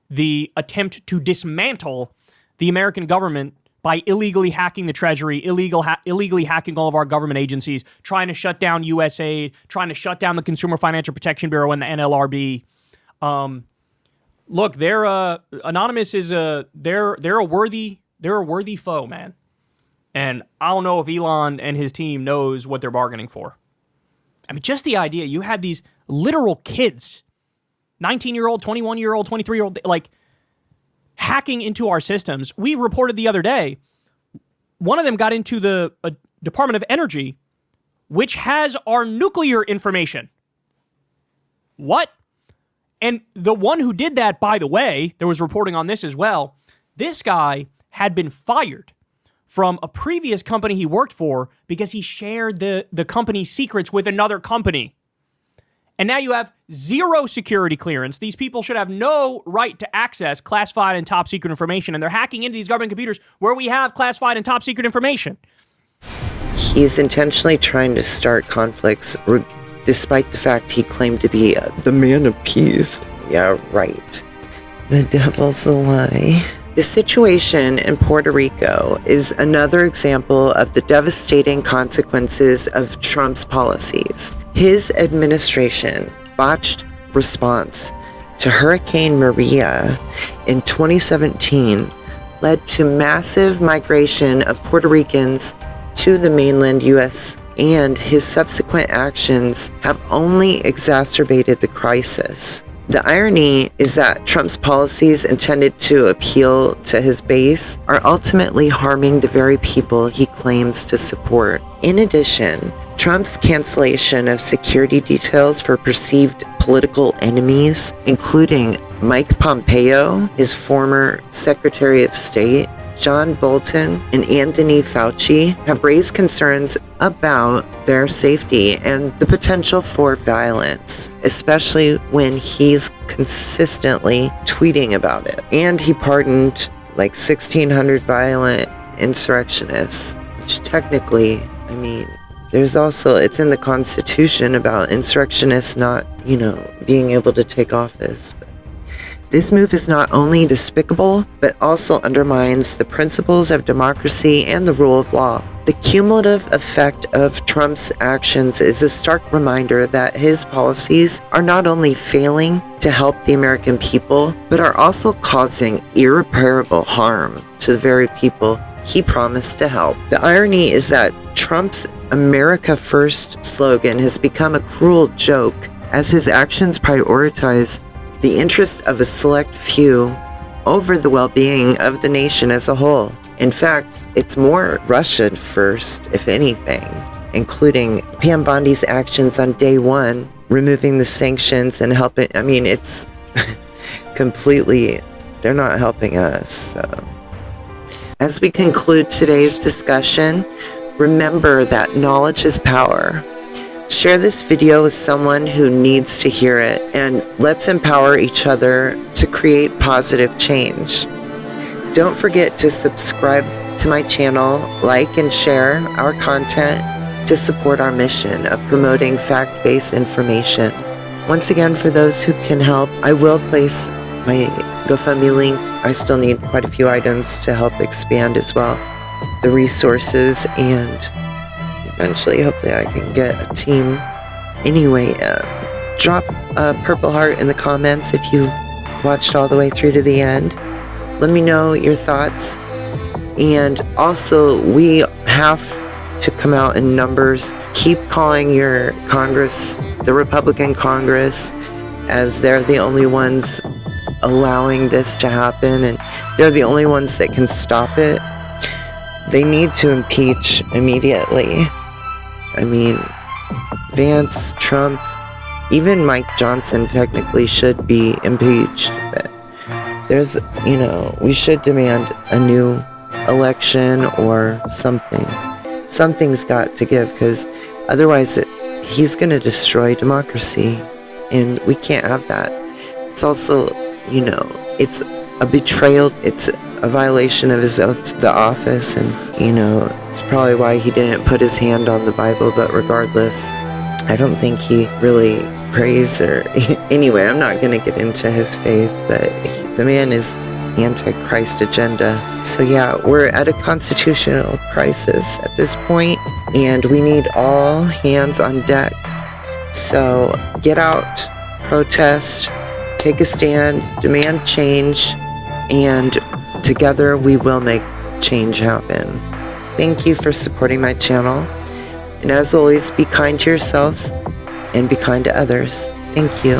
the attempt to dismantle the American government by illegally hacking the treasury, illegally hacking all of our government agencies, trying to shut down USAID, trying to shut down the Consumer Financial Protection Bureau and the NLRB. Look, they're Anonymous is they're a worthy foe, man. And I don't know if Elon and his team knows what they're bargaining for. I mean, just the idea, you had these literal kids, 19-year-old, 21-year-old, 23-year-old, like, hacking into our systems. We reported the other day, one of them got into the Department of Energy, which has our nuclear information. What? And the one who did that, by the way, there was reporting on this as well, this guy had been fired from a previous company he worked for because he shared the company's secrets with another company. And now you have zero security clearance. These people should have no right to access classified and top secret information. And they're hacking into these government computers where we have classified and top secret information. He's intentionally trying to start conflicts, despite the fact he claimed to be the man of peace. Yeah, right. The devil's a lie. The situation in Puerto Rico is another example of the devastating consequences of Trump's policies. His administration botched response to Hurricane Maria in 2017 led to massive migration of Puerto Ricans to the mainland U.S., and his subsequent actions have only exacerbated the crisis. The irony is that Trump's policies intended to appeal to his base are ultimately harming the very people he claims to support. In addition, Trump's cancellation of security details for perceived political enemies, including Mike Pompeo, his former Secretary of State, John Bolton, and Anthony Fauci, have raised concerns about their safety and the potential for violence, especially when he's consistently tweeting about it. And he pardoned like 1,600 violent insurrectionists, which technically, I mean, there's also, it's in the Constitution about insurrectionists not, being able to take office. This move is not only despicable, but also undermines the principles of democracy and the rule of law. The cumulative effect of Trump's actions is a stark reminder that his policies are not only failing to help the American people, but are also causing irreparable harm to the very people he promised to help. The irony is that Trump's America First slogan has become a cruel joke as his actions prioritize the interest of a select few over the well-being of the nation as a whole. In fact, it's more Russia first, if anything, including Pam Bondi's actions on day one, removing the sanctions and helping. I mean, it's completely, they're not helping us. So. As we conclude today's discussion, remember that knowledge is power. Share this video with someone who needs to hear it, and let's empower each other to create positive change. Don't forget to subscribe to my channel, like and share our content to support our mission of promoting fact-based information. Once again, for those who can help, I will place my GoFundMe link. I still need quite a few items to help expand as well the resources and eventually, hopefully I can get a team. Anyway, drop a purple heart in the comments if you watched all the way through to the end. Let me know your thoughts. And also, we have to come out in numbers. Keep calling your Congress, the Republican Congress, as they're the only ones allowing this to happen, and they're the only ones that can stop it. They need to impeach immediately. I mean, Vance, Trump, even Mike Johnson technically should be impeached, but there's, we should demand a new election or something. Something's got to give, because otherwise he's going to destroy democracy, and we can't have that. It's also, it's a betrayal. It's a violation of his oath to the office, and, it's probably why he didn't put his hand on the Bible, but regardless, I don't think he really prays or... Anyway, I'm not going to get into his faith, but the man is Antichrist agenda. So yeah, we're at a constitutional crisis at this point, and we need all hands on deck. So get out, protest, take a stand, demand change, and together we will make change happen. Thank you for supporting my channel. And as always, be kind to yourselves and be kind to others. Thank you.